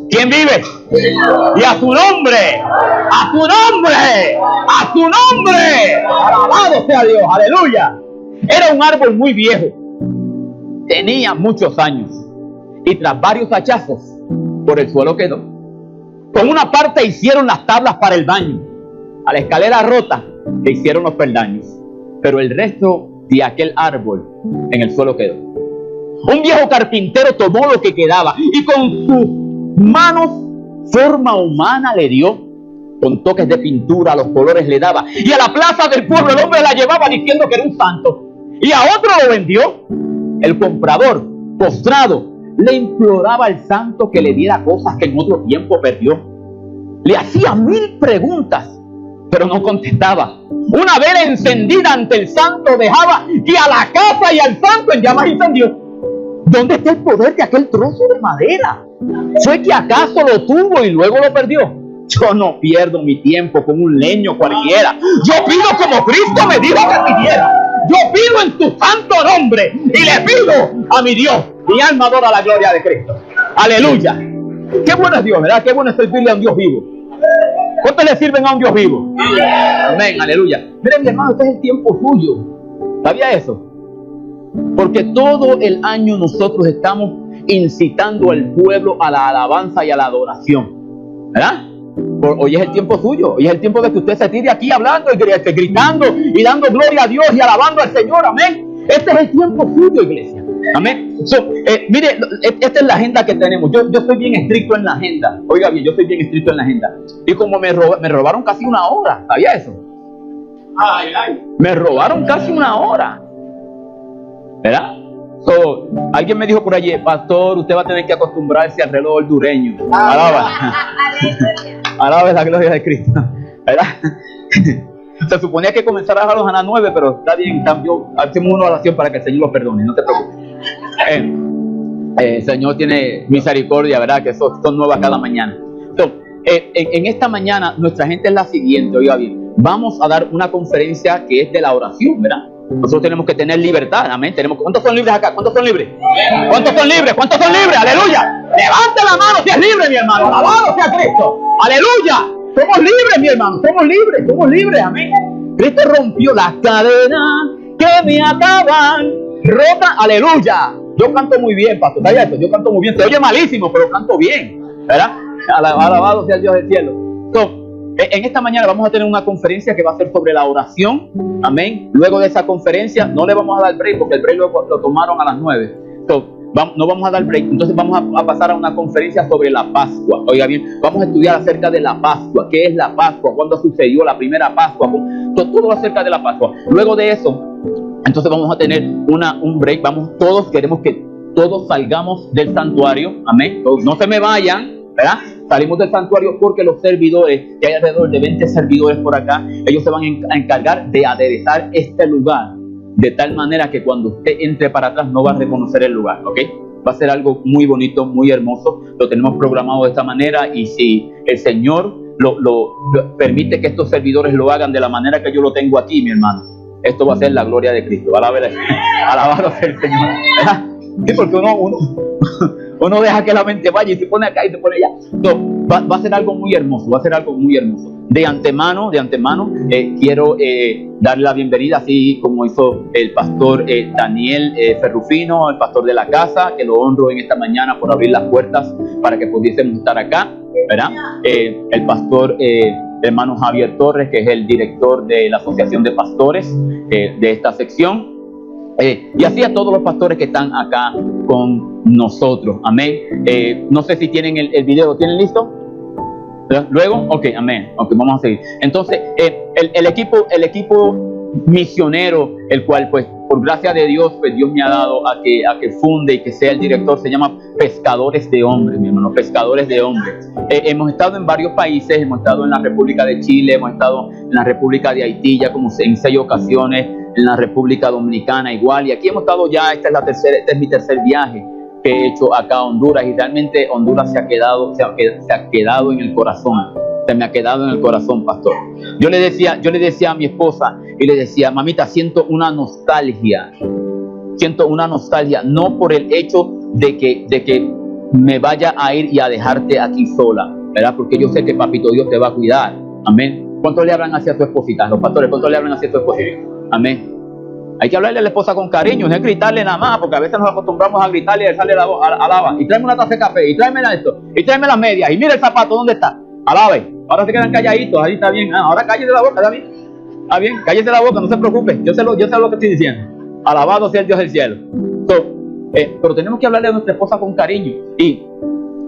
¿Quién vive? Y a su nombre, a su nombre, a su nombre. Alabado sea Dios, aleluya. Era un árbol muy viejo, tenía muchos años y tras varios hachazos por el suelo quedó. Con una parte hicieron las tablas para el baño, a la escalera rota le hicieron los peldaños, pero el resto de aquel árbol en el suelo quedó. Un viejo carpintero tomó lo que quedaba y con sus manos forma humana le dio, con toques de pintura los colores le daba, y a la plaza del pueblo el hombre la llevaba diciendo que era un santo, y a otro lo vendió. El comprador, postrado, le imploraba al santo que le diera cosas que en otro tiempo perdió. Le hacía 1000 preguntas, pero no contestaba. Una vela encendida ante el santo dejaba, y a la casa y al santo en llamas incendió. ¿Dónde está el poder de aquel trozo de madera? ¿Fue que acaso lo tuvo y luego lo perdió? Yo no pierdo mi tiempo con un leño cualquiera. Yo pido como Cristo me dijo que pidiera. Yo pido en tu santo nombre y le pido a mi Dios. Mi alma adora la gloria de Cristo. Aleluya. Qué bueno es Dios, ¿verdad? Qué bueno es servirle a un Dios vivo. ¿Cuántos le sirven a un Dios vivo? Amén, aleluya. Miren, mi hermano, este es el tiempo suyo. ¿Sabía eso? Porque todo el año nosotros estamos incitando al pueblo a la alabanza y a la adoración, ¿verdad? Hoy es el tiempo suyo, hoy es el tiempo de que usted se tire aquí hablando y gritando y dando gloria a Dios y alabando al Señor, amén. Este es el tiempo suyo, iglesia, amén. Mire, esta es la agenda que tenemos. Yo soy bien estricto en la agenda, oiga bien, yo soy bien estricto en la agenda. Y como me robaron casi una hora, ¿sabía eso? Me robaron casi una hora, ¿verdad? Alguien me dijo por allí, pastor, usted va a tener que acostumbrarse al reloj hondureño. Alaba la gloria de Cristo, ¿verdad? Se suponía que comenzara a las 9, pero está bien, cambio. Hacemos una oración para que el Señor los perdone, no te preocupes. El Señor tiene misericordia, ¿verdad? Que son nuevas cada mañana. En esta mañana, nuestra gente es la siguiente, oiga bien. Vamos a dar una conferencia que es de la oración, ¿verdad? Nosotros tenemos que tener libertad, amén. ¿Cuántos son libres acá? ¿Cuántos son libres? ¿Cuántos son libres? ¿Cuántos son libres? Aleluya. Levante la mano si es libre, mi hermano. Alabado sea Cristo. Aleluya. Somos libres, mi hermano. Somos libres, amén. Cristo rompió las cadenas que me ataban. Rota, aleluya. Yo canto muy bien, pastor. ¿Sabes eso? Yo canto muy bien. Se oye malísimo, pero canto bien, ¿verdad? Alabado sea el Dios del cielo. En esta mañana vamos a tener una conferencia que va a ser sobre la oración, amén. Luego de esa conferencia no le vamos a dar break porque el break lo tomaron a las 9. No vamos a dar break, entonces vamos a pasar a una conferencia sobre la Pascua. Oiga bien, vamos a estudiar acerca de la Pascua. ¿Qué es la Pascua? ¿Cuándo sucedió la primera Pascua? Todo acerca de la Pascua. Luego de eso, entonces vamos a tener un break. Queremos que todos salgamos del santuario, amén. No se me vayan, ¿verdad? Salimos del santuario porque los servidores, que hay alrededor de 20 servidores por acá, ellos se van a encargar de aderezar este lugar de tal manera que cuando usted entre para atrás no va a reconocer el lugar, ¿ok? Va a ser algo muy bonito, muy hermoso. Lo tenemos programado de esta manera y si el Señor lo permite que estos servidores lo hagan de la manera que yo lo tengo aquí, mi hermano, esto va a ser la gloria de Cristo. Alabado sea el Señor, ¿verdad? Sí, porque uno deja que la mente vaya y se pone acá y se pone allá. Va a ser algo muy hermoso, De antemano, quiero darle la bienvenida, así como hizo el pastor Daniel Ferrufino, el pastor de la casa, que lo honro en esta mañana por abrir las puertas para que pudiésemos estar acá, ¿verdad? El pastor hermano Javier Torres, que es el director de la Asociación de Pastores de esta sección. Y así a todos los pastores que están acá con nosotros, amén. No sé si tienen el video, ¿lo tienen listo? Luego, ok, amén. Ok, vamos a seguir. Entonces, el equipo misionero, el cual, pues, por gracia de Dios, pues Dios me ha dado a que funde y que sea el director, se llama Pescadores de Hombres, mi hermano, Pescadores de Hombres. Hemos estado en varios países, hemos estado en la República de Chile, hemos estado en la República de Haití, ya como en 6 ocasiones, en la República Dominicana igual, y aquí hemos estado ya, este es mi tercer viaje que he hecho acá a Honduras, y realmente Honduras se ha quedado en el corazón. Se me ha quedado en el corazón, pastor. Yo le decía a mi esposa y le decía, mamita, siento una nostalgia, no por el hecho de que me vaya a ir y a dejarte aquí sola, ¿verdad? Porque yo sé que Papito Dios te va a cuidar. Amén. ¿Cuántos le hablan hacia tu esposita? Los pastores, ¿cuántos le hablan hacia tu esposita? Amén. Hay que hablarle a la esposa con cariño, no es gritarle nada más, porque a veces nos acostumbramos a gritarle y alzarle la voz, alaba, y tráeme una taza de café, y tráeme esto, y tráeme las medias, y mira el zapato, ¿dónde está? Alabe. Ahora se quedan calladitos, ahí está bien. Ahora cállese la boca, ¿está bien? Está bien, cállese la boca, no se preocupe, yo sé lo que estoy diciendo. Alabado sea el Dios del cielo. Pero tenemos que hablarle a nuestra esposa con cariño. Y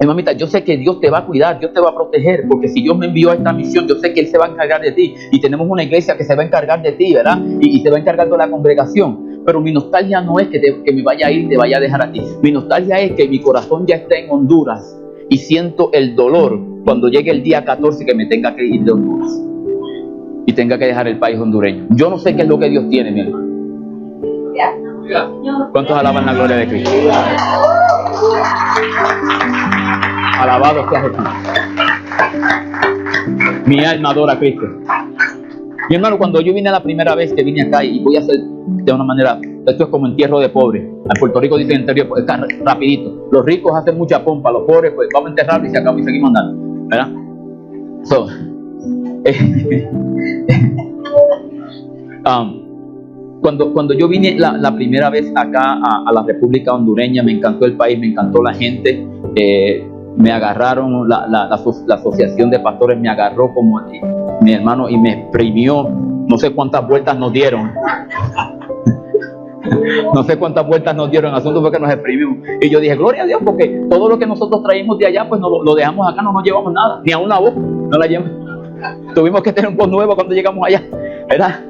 mamita, yo sé que Dios te va a cuidar, Dios te va a proteger, porque si Dios me envió a esta misión, yo sé que Él se va a encargar de ti. Y tenemos una iglesia que se va a encargar de ti, ¿verdad? Y se va a encargar de la congregación. Pero mi nostalgia no es que me vaya a ir y te vaya a dejar a ti. Mi nostalgia es que mi corazón ya está en Honduras y siento el dolor cuando llegue el día 14 que me tenga que ir de Honduras y tenga que dejar el país hondureño. Yo no sé qué es lo que Dios tiene, mi hermano. ¿Cuántos alaban la gloria de Cristo? Alabado sea Jesús. Mi alma adora a Cristo. Mi hermano, cuando yo vine la primera vez que vine acá, y voy a hacer de una manera, esto es como entierro de pobre. En Puerto Rico dicen entierro, está rapidito. Los ricos hacen mucha pompa, los pobres pues vamos a enterrarlo y se acabó y seguimos andando, ¿verdad? Cuando yo vine la primera vez acá a la República Hondureña, me encantó el país, me encantó la gente. Me agarraron, la asociación de pastores me agarró como mi hermano y me exprimió. No sé cuántas vueltas nos dieron. No sé cuántas vueltas nos dieron. El asunto fue que nos exprimimos. Y yo dije, gloria a Dios, porque todo lo que nosotros traímos de allá, pues lo dejamos acá, no nos llevamos nada, ni a una voz, no la llevamos. Tuvimos que tener un voz nuevo cuando llegamos allá, ¿verdad?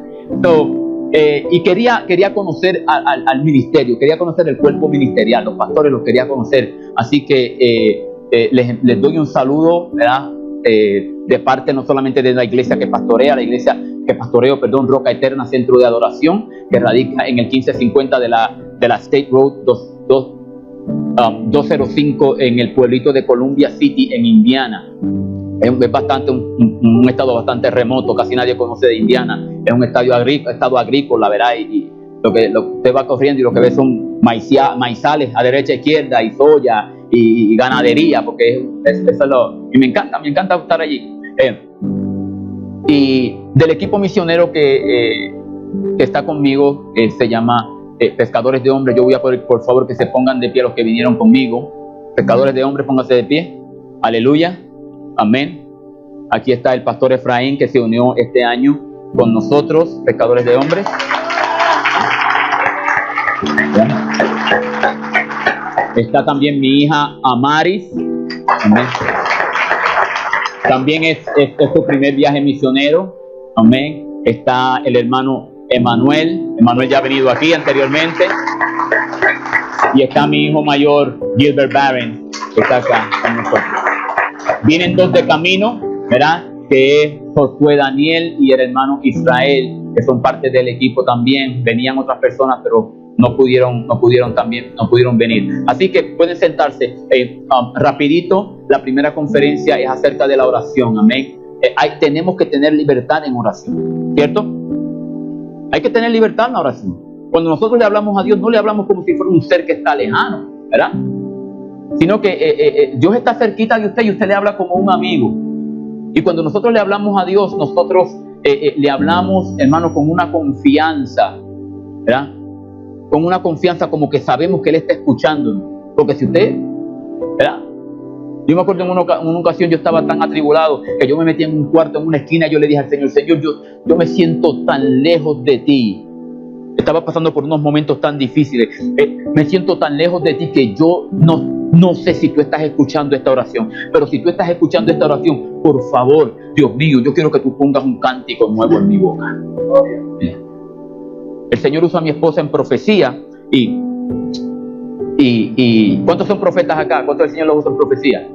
Y quería conocer al ministerio, quería conocer el cuerpo ministerial, los pastores los quería conocer. Así que les doy un saludo, ¿verdad? De parte no solamente de la iglesia que pastoreo, Roca Eterna Centro de Adoración, que radica en el 1550 de la State Road 205 en el pueblito de Columbia City, en Indiana. Es bastante un estado bastante remoto, casi nadie conoce de Indiana. Es un estado agrícola, ¿verdad? Y lo que usted va corriendo y lo que ve son maizales a derecha e izquierda, y soya y ganadería, porque eso es y me encanta estar allí. Y del equipo misionero que está conmigo, se llama Pescadores de Hombres. Yo voy a pedir, por favor, que se pongan de pie los que vinieron conmigo. Pescadores de Hombres, pónganse de pie. Aleluya. Amén. Aquí está el pastor Efraín, que se unió este año con nosotros, Pescadores de Hombres. Está también mi hija Amaris. Amén. También es su primer viaje misionero. Amén. Está el hermano Emanuel. Emanuel ya ha venido aquí anteriormente. Y está mi hijo mayor, Gilbert Barron, que está acá con nosotros. Vienen dos de camino, ¿verdad? Que es Josué Daniel y el hermano Israel, que son parte del equipo también. Venían otras personas, pero no pudieron venir. Así que pueden sentarse. Rapidito, la primera conferencia es acerca de la oración. Amén. Tenemos que tener libertad en oración, ¿cierto? Hay que tener libertad en la oración. Cuando nosotros le hablamos a Dios, no le hablamos como si fuera un ser que está lejano, ¿verdad? Sino que Dios está cerquita de usted y usted le habla como un amigo. Y cuando nosotros le hablamos a Dios, nosotros le hablamos, hermano, con una confianza, ¿verdad? Con una confianza como que sabemos que Él está escuchándonos. Porque si usted, ¿verdad? Yo me acuerdo en una ocasión yo estaba tan atribulado que yo me metí en un cuarto, en una esquina, y yo le dije al Señor, yo me siento tan lejos de ti. Estaba pasando por unos momentos tan difíciles. Me siento tan lejos de ti que yo no sé si tú estás escuchando esta oración. Pero si tú estás escuchando esta oración, por favor, Dios mío, yo quiero que tú pongas un cántico nuevo en mi boca. El Señor usa a mi esposa en profecía. Y ¿cuántos son profetas acá? ¿Cuántos el Señor los usa en profecía?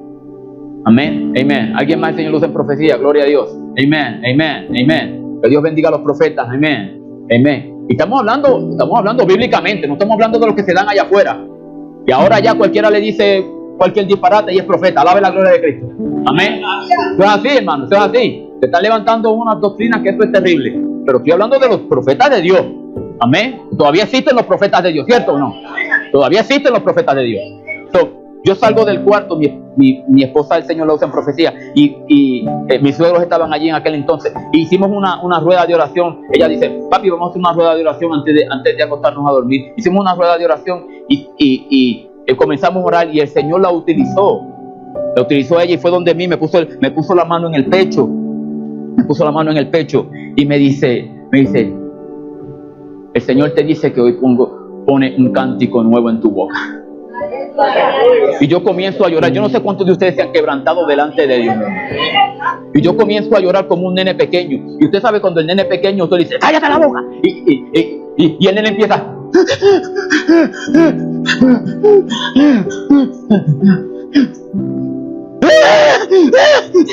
Amén, amén. ¿Alguien más el Señor los usa en profecía? Gloria a Dios. Amén, amén, amén. Que Dios bendiga a los profetas. Amén, amén. Y estamos hablando bíblicamente, no estamos hablando de los que se dan allá afuera. Y ahora ya cualquiera le dice cualquier disparate y es profeta. Alabe la gloria de Cristo. Amén. Eso es así, hermano, eso es así. Se están levantando unas doctrinas que esto es terrible. Pero estoy hablando de los profetas de Dios. Amén. Todavía existen los profetas de Dios, ¿cierto o no? Todavía existen los profetas de Dios. Yo salgo del cuarto, mi esposa del Señor la usa en profecía, y mis suegros estaban allí en aquel entonces. Y hicimos una rueda de oración. Ella dice, papi, vamos a hacer una rueda de oración antes de acostarnos a dormir. Hicimos una rueda de oración y comenzamos a orar, y el Señor la utilizó. La utilizó ella y fue donde mí, me puso la mano en el pecho. Me puso la mano en el pecho y me dice, el Señor te dice que hoy pone un cántico nuevo en tu boca. Y yo comienzo a llorar. Yo no sé cuántos de ustedes se han quebrantado delante de Dios. Y yo comienzo a llorar como un nene pequeño. Y usted sabe cuando el nene pequeño, usted le dice, cállate la boca. Y el nene empieza.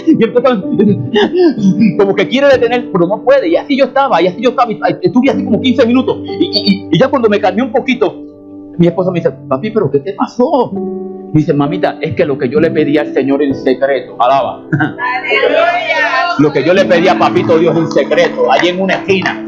Y entonces, como que quiere detener, pero no puede. Y así yo estaba. Estuve así como 15 minutos. Y ya cuando me calmé un poquito, mi esposa me dice, papi, ¿pero qué te pasó? Me dice, mamita, es que lo que yo le pedí al Señor en secreto, alaba. Lo que yo le pedí a papito Dios en secreto, allí en una esquina.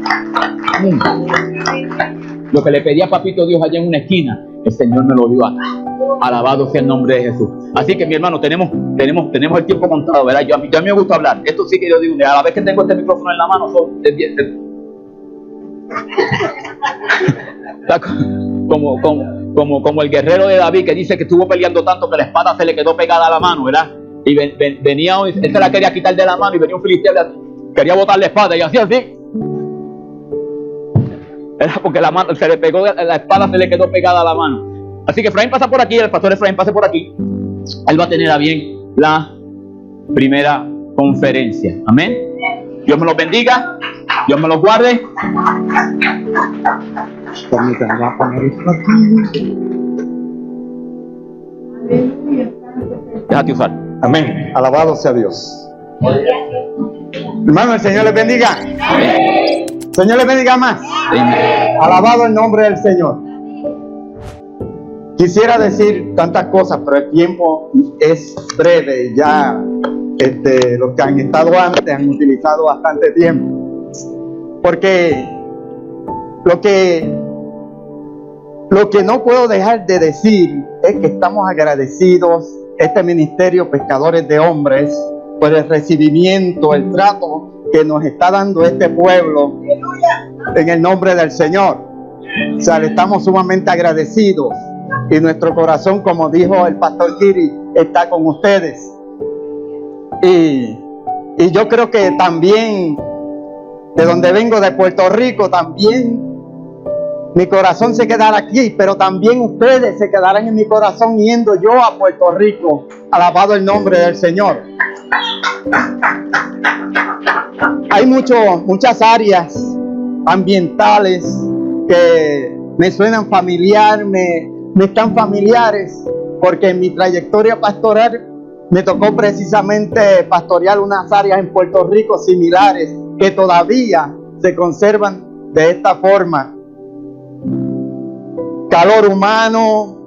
Lo que le pedí a papito Dios allá en una esquina, el Señor me lo dio acá. Alabado sea el nombre de Jesús. Así que, mi hermano, tenemos el tiempo contado, ¿verdad? A mí me gusta hablar. Esto sí que yo digo, a la vez que tengo este micrófono en la mano, como el guerrero de David, que dice que estuvo peleando tanto que la espada se le quedó pegada a la mano, ¿verdad? Y venía, él se la quería quitar de la mano, y venía un filisteo, quería botar la espada, y así. Era porque la mano se le pegó, la espada se le quedó pegada a la mano. Así que Efraín pasa por aquí, el pastor Efraín pase por aquí. Él va a tener a bien la primera conferencia. Amén. Dios me los bendiga. Dios me los guarde. Permítanme, voy a poner esto aquí. Déjate usar. Amén. Alabado sea Dios. Hermano, el Señor les bendiga. Amén. Señor les bendiga más. Amén. Alabado el nombre del Señor. Quisiera decir tantas cosas, pero el tiempo es breve. Ya los que han estado antes han utilizado bastante tiempo. Porque lo que no puedo dejar de decir es que estamos agradecidos, este ministerio Pescadores de Hombres, por el recibimiento, el trato que nos está dando este pueblo en el nombre del Señor. O sea, le estamos sumamente agradecidos, y nuestro corazón, como dijo el pastor Kiri, está con ustedes. Y yo creo que también, de donde vengo, de Puerto Rico, también mi corazón se quedará aquí, pero también ustedes se quedarán en mi corazón yendo yo a Puerto Rico. Alabado el nombre del Señor. Hay muchas áreas ambientales que me suenan familiar, me están familiares, porque en mi trayectoria pastoral me tocó precisamente pastorear unas áreas en Puerto Rico similares que todavía se conservan de esta forma. Calor humano,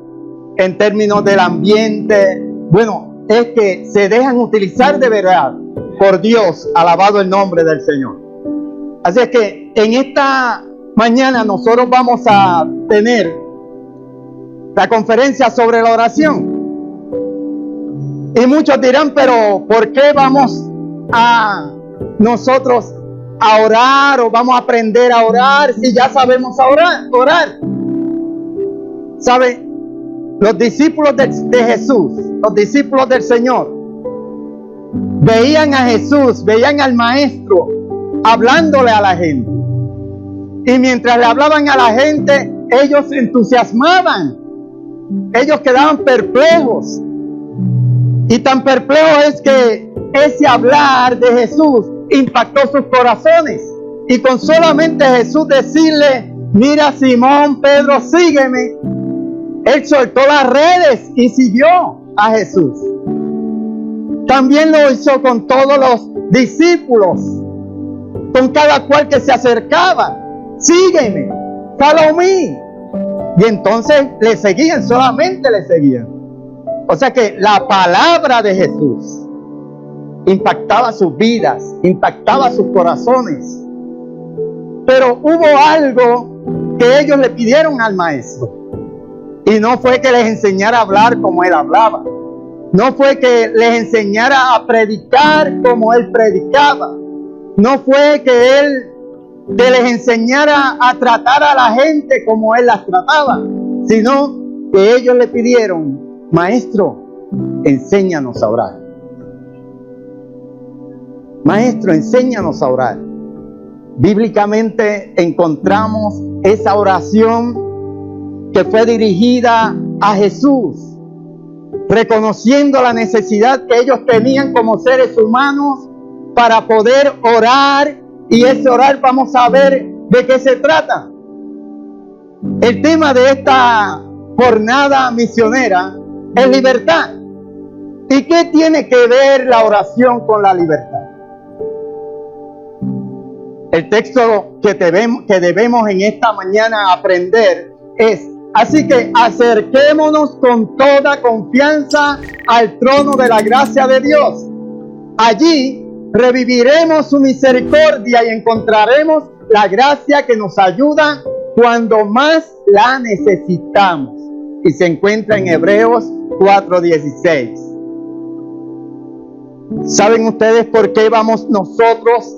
en términos del ambiente, bueno, es que se dejan utilizar de verdad por Dios. Alabado el nombre del Señor. Así es que en esta mañana nosotros vamos a tener la conferencia sobre la oración. Y muchos dirán, pero ¿por qué vamos a nosotros a orar, o vamos a aprender a orar si ya sabemos orar? ¿Sabe? Los discípulos de Jesús, los discípulos del Señor, veían a Jesús, veían al Maestro hablándole a la gente. Y mientras le hablaban a la gente, ellos se entusiasmaban. Ellos quedaban perplejos. Y tan perplejo es que ese hablar de Jesús impactó sus corazones. Y con solamente Jesús decirle, mira Simón, Pedro, sígueme, él soltó las redes y siguió a Jesús. También lo hizo con todos los discípulos, con cada cual que se acercaba. Sígueme, follow me. Y entonces le seguían, solamente le seguían. O sea que la palabra de Jesús impactaba sus vidas, impactaba sus corazones. Pero hubo algo que ellos le pidieron al Maestro. Y no fue que les enseñara a hablar como Él hablaba. No fue que les enseñara a predicar como Él predicaba. No fue que Él les enseñara a tratar a la gente como Él las trataba, sino que ellos le pidieron: Maestro, enséñanos a orar. Maestro, enséñanos a orar. Bíblicamente encontramos esa oración que fue dirigida a Jesús, reconociendo la necesidad que ellos tenían como seres humanos para poder orar. Y ese orar, vamos a ver de qué se trata. El tema de esta jornada misionera es libertad. ¿Y qué tiene que ver la oración con la libertad? El texto que debemos en esta mañana aprender es: así que acerquémonos con toda confianza al trono de la gracia de Dios. Allí reviviremos su misericordia y encontraremos la gracia que nos ayuda cuando más la necesitamos. Y se encuentra en Hebreos 4:16. ¿Saben ustedes por qué vamos nosotros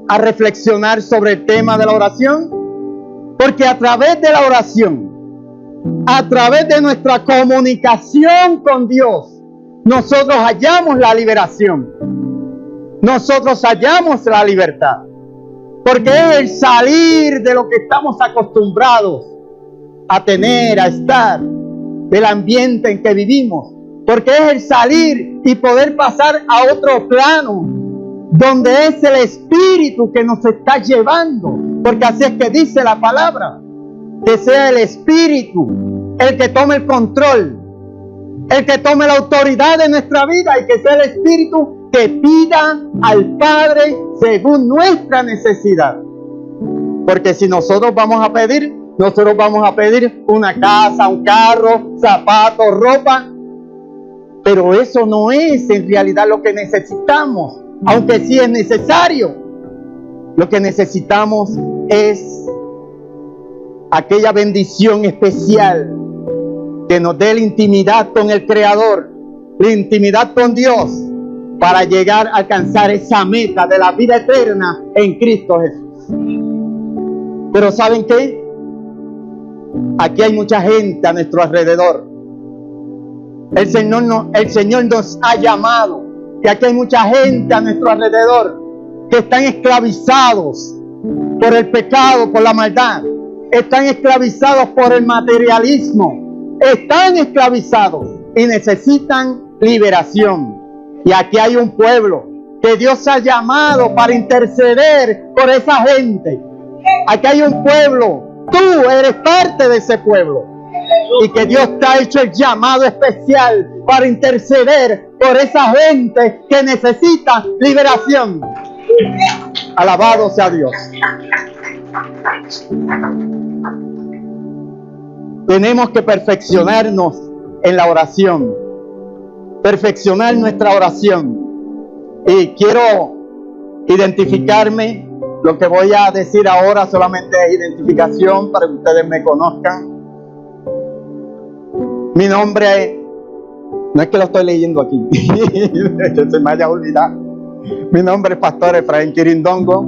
a reflexionar sobre el tema de la oración? Porque a través de la oración, a través de nuestra comunicación con Dios, nosotros hallamos la liberación. Nosotros hallamos la libertad. Porque es el salir de lo que estamos acostumbrados a tener, a estar, del ambiente en que vivimos. Porque es el salir y poder pasar a otro plano, donde es el Espíritu que nos está llevando. Porque así es que dice la palabra: que sea el Espíritu el que tome el control, el que tome la autoridad de nuestra vida, y que sea el Espíritu que pida al Padre según nuestra necesidad. Porque si nosotros vamos a pedir una casa, un carro, zapatos, ropa, pero eso no es en realidad lo que necesitamos, aunque sí es necesario. Lo que necesitamos es aquella bendición especial que nos dé la intimidad con el Creador, la intimidad con Dios, para llegar a alcanzar esa meta de la vida eterna en Cristo Jesús. Pero ¿saben qué? Aquí hay mucha gente a nuestro alrededor. El Señor nos ha llamado, y aquí hay mucha gente a nuestro alrededor que están esclavizados por el pecado, por la maldad. Están esclavizados por el materialismo. Están esclavizados y necesitan liberación. Y aquí hay un pueblo que Dios ha llamado para interceder por esa gente. Aquí hay un pueblo, tú eres parte de ese pueblo, y que Dios te ha hecho el llamado especial para interceder por esa gente que necesita liberación. Alabado sea Dios. Tenemos que perfeccionarnos en la oración, perfeccionar nuestra oración. Y quiero identificarme. Lo que voy a decir ahora solamente es identificación para que ustedes me conozcan. Mi nombre, no es que lo estoy leyendo aquí, que se me haya olvidado. Mi nombre es Pastor Efraín Quirindongo,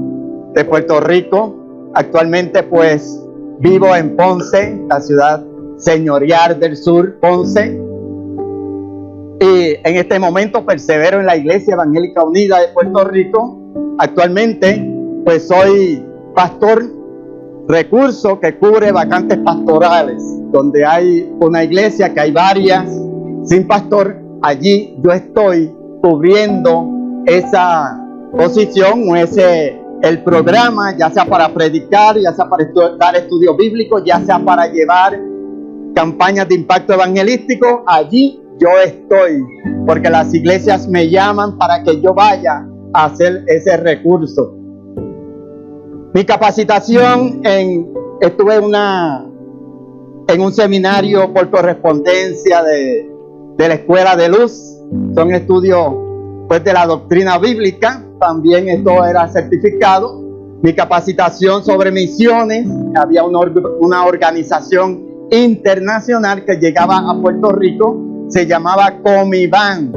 de Puerto Rico. Actualmente pues vivo en Ponce, la ciudad señorial del sur, Ponce. Y en este momento persevero en la Iglesia Evangélica Unida de Puerto Rico. Actualmente pues soy pastor recurso que cubre vacantes pastorales, donde hay una iglesia que hay varias sin pastor. Allí yo estoy cubriendo esa posición o el programa, ya sea para predicar, ya sea para dar estudios bíblicos, ya sea para llevar campañas de impacto evangelístico. Allí yo estoy, porque las iglesias me llaman para que yo vaya a hacer ese recurso. Mi capacitación estuve en un seminario por correspondencia de la Escuela de Luz. Son estudios pues de la doctrina bíblica. También esto era certificado. Mi capacitación sobre misiones. Había una organización internacional que llegaba a Puerto Rico, se llamaba Comiban.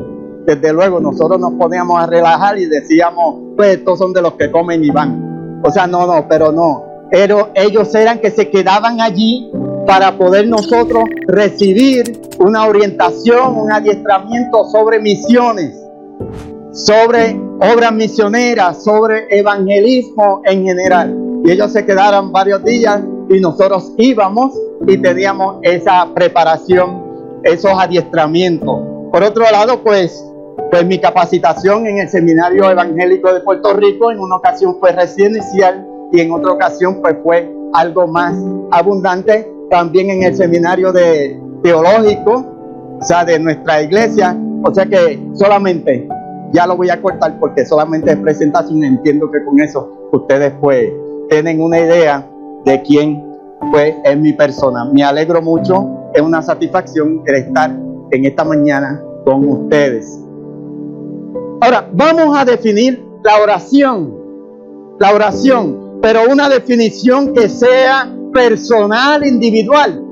Desde luego nosotros nos poníamos a relajar y decíamos, pues estos son de los que comen y van. O sea, pero no. Pero ellos eran que se quedaban allí para poder nosotros recibir una orientación, un adiestramiento sobre misiones, sobre obras misioneras, sobre evangelismo en general. Y ellos se quedaron varios días y nosotros íbamos y teníamos esa preparación, esos adiestramientos. Por otro lado, pues mi capacitación en el Seminario Evangélico de Puerto Rico en una ocasión fue residencial y en otra ocasión pues fue algo más abundante. También en el Seminario Teológico, o sea, de nuestra iglesia. O sea que solamente, ya lo voy a cortar porque solamente es presentación. Entiendo que con eso ustedes pues tienen una idea de quién pues es mi persona. Me alegro mucho, es una satisfacción el estar en esta mañana con ustedes. Ahora, vamos a definir la oración, pero una definición que sea personal, individual,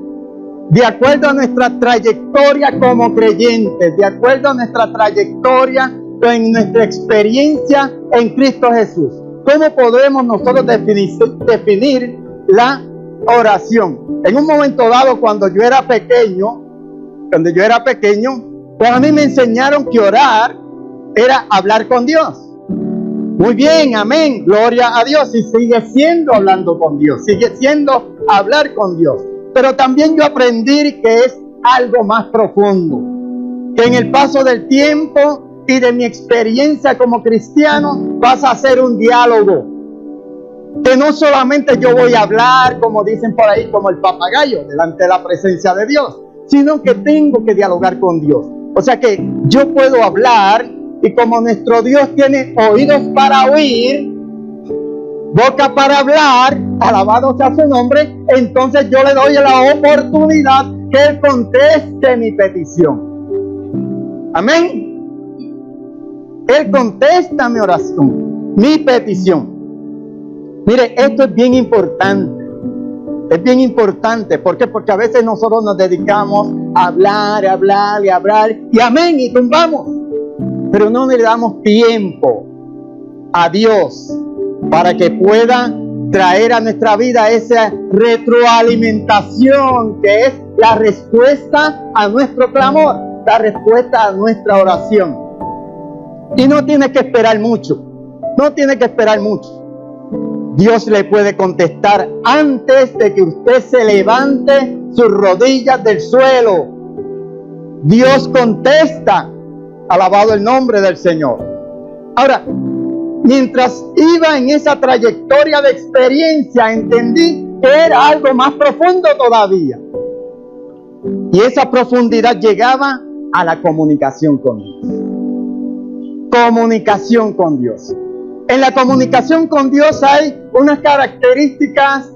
de acuerdo a nuestra trayectoria como creyentes, de acuerdo a nuestra trayectoria en nuestra experiencia en Cristo Jesús. ¿Cómo podemos nosotros definir la oración? En un momento dado, cuando yo era pequeño, pues a mí me enseñaron que orar era hablar con Dios. Muy bien, amén, gloria a Dios. Y sigue siendo hablando con Dios, sigue siendo hablar con Dios. Pero también yo aprendí que es algo más profundo, que en el paso del tiempo y de mi experiencia como cristiano pasa a ser un diálogo, que no solamente yo voy a hablar, como dicen por ahí, como el papagayo delante de la presencia de Dios, sino que tengo que dialogar con Dios. O sea que yo puedo hablar, y como nuestro Dios tiene oídos para oír, boca para hablar, alabado sea su nombre, entonces yo le doy la oportunidad que Él conteste mi petición. Amén. Él contesta mi oración, mi petición. Mire, esto es bien importante. Es bien importante. ¿Por qué? Porque a veces nosotros nos dedicamos a hablar, y amén, y tumbamos. Pero no le damos tiempo a Dios para que pueda traer a nuestra vida esa retroalimentación que es la respuesta a nuestro clamor, la respuesta a nuestra oración. Y no tiene que esperar mucho, Dios le puede contestar antes de que usted se levante sus rodillas del suelo. Dios contesta. Alabado el nombre del Señor. Ahora, mientras iba en esa trayectoria de experiencia, entendí que era algo más profundo todavía. Y esa profundidad llegaba a la comunicación con Dios. Comunicación con Dios. En la comunicación con Dios hay unas características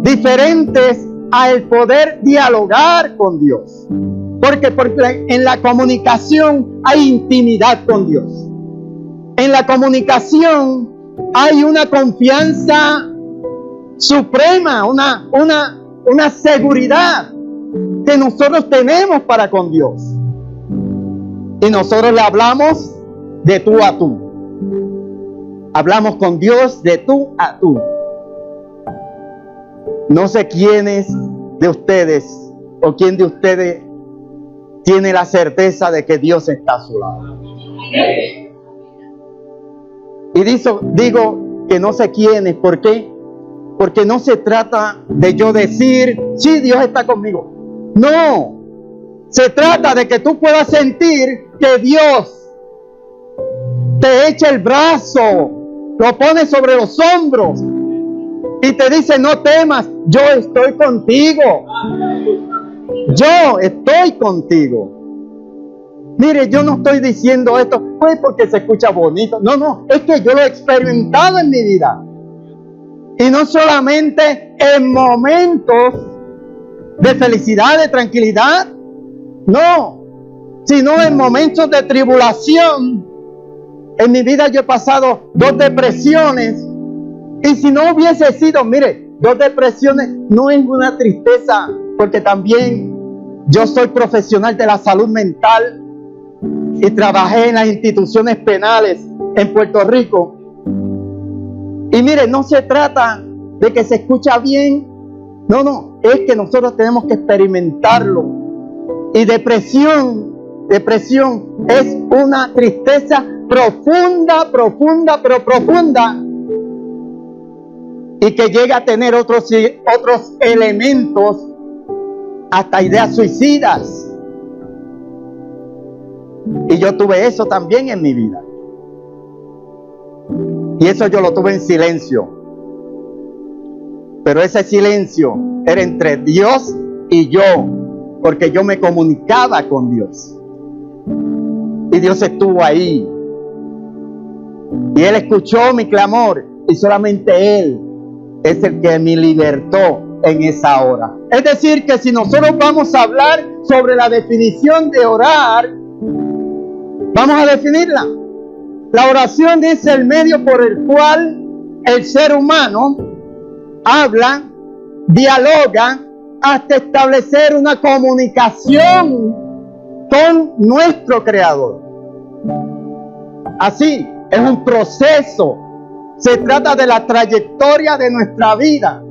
diferentes al poder dialogar con Dios. Porque en la comunicación hay intimidad con Dios. En la comunicación hay una confianza suprema, una seguridad que nosotros tenemos para con Dios. Y nosotros le hablamos de tú a tú. Hablamos con Dios de tú a tú. No sé quiénes de ustedes o quién de ustedes tiene la certeza de que Dios está a su lado. Y digo que no sé quiénes. ¿Por qué? Porque no se trata de yo decir, sí, Dios está conmigo. No. Se trata de que tú puedas sentir que Dios te echa el brazo, lo pone sobre los hombros y te dice, no temas, yo estoy contigo. Yo estoy contigo. Mire, yo no estoy diciendo esto pues porque se escucha bonito. No, es que yo lo he experimentado en mi vida. Y no solamente en momentos de felicidad, de tranquilidad, no, sino en momentos de tribulación. En mi vida yo he pasado 2 depresiones. Y si no hubiese sido, mire, 2 depresiones no es una tristeza, porque también yo soy profesional de la salud mental y trabajé en las instituciones penales en Puerto Rico. Y mire, no se trata de que se escucha bien, no, es que nosotros tenemos que experimentarlo. Y depresión es una tristeza profunda, pero profunda, y que llega a tener otros elementos, hasta ideas suicidas. Y yo tuve eso también en mi vida, y eso yo lo tuve en silencio, pero ese silencio era entre Dios y yo, porque yo me comunicaba con Dios, y Dios estuvo ahí, y Él escuchó mi clamor, y solamente Él es el que me libertó en esa hora. Es decir, que si nosotros vamos a hablar sobre la definición de orar, vamos a definirla. La oración es el medio por el cual el ser humano habla, dialoga, hasta establecer una comunicación con nuestro Creador. Así, es un proceso. Se trata de la trayectoria de nuestra vida,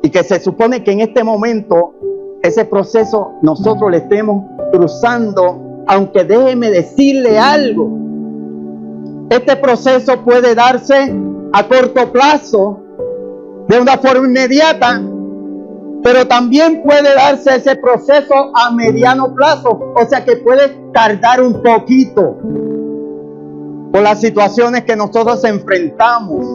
y que se supone que en este momento ese proceso nosotros le estemos cruzando. Aunque déjeme decirle algo, este proceso puede darse a corto plazo, de una forma inmediata, pero también puede darse ese proceso a mediano plazo, o sea que puede tardar un poquito por las situaciones que nosotros enfrentamos,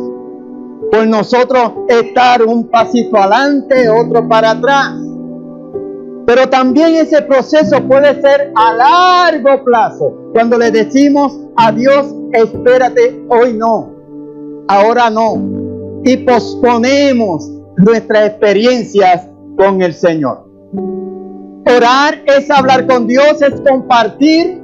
por nosotros estar un pasito adelante, otro para atrás. Pero también ese proceso puede ser a largo plazo, cuando le decimos a Dios, espérate, hoy no, ahora no, y posponemos nuestras experiencias con el Señor. Orar es hablar con Dios, es compartir,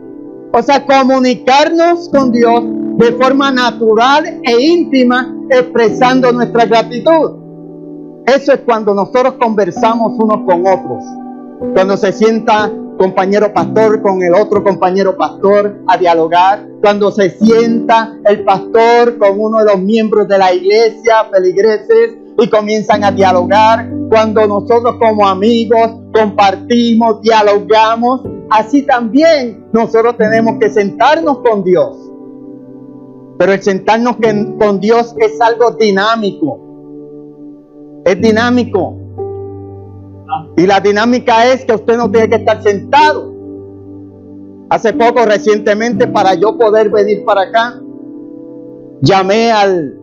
o sea, comunicarnos con Dios de forma natural e íntima, expresando nuestra gratitud. Eso es cuando nosotros conversamos unos con otros. Cuando se sienta compañero pastor con el otro compañero pastor a dialogar. Cuando se sienta el pastor con uno de los miembros de la iglesia, feligreses, y comienzan a dialogar. Cuando nosotros como amigos compartimos, dialogamos. Así también nosotros tenemos que sentarnos con Dios. Pero el sentarnos con Dios es algo dinámico. Es dinámico. Y la dinámica es que usted no tiene que estar sentado. Hace poco, recientemente, para yo poder venir para acá, llamé al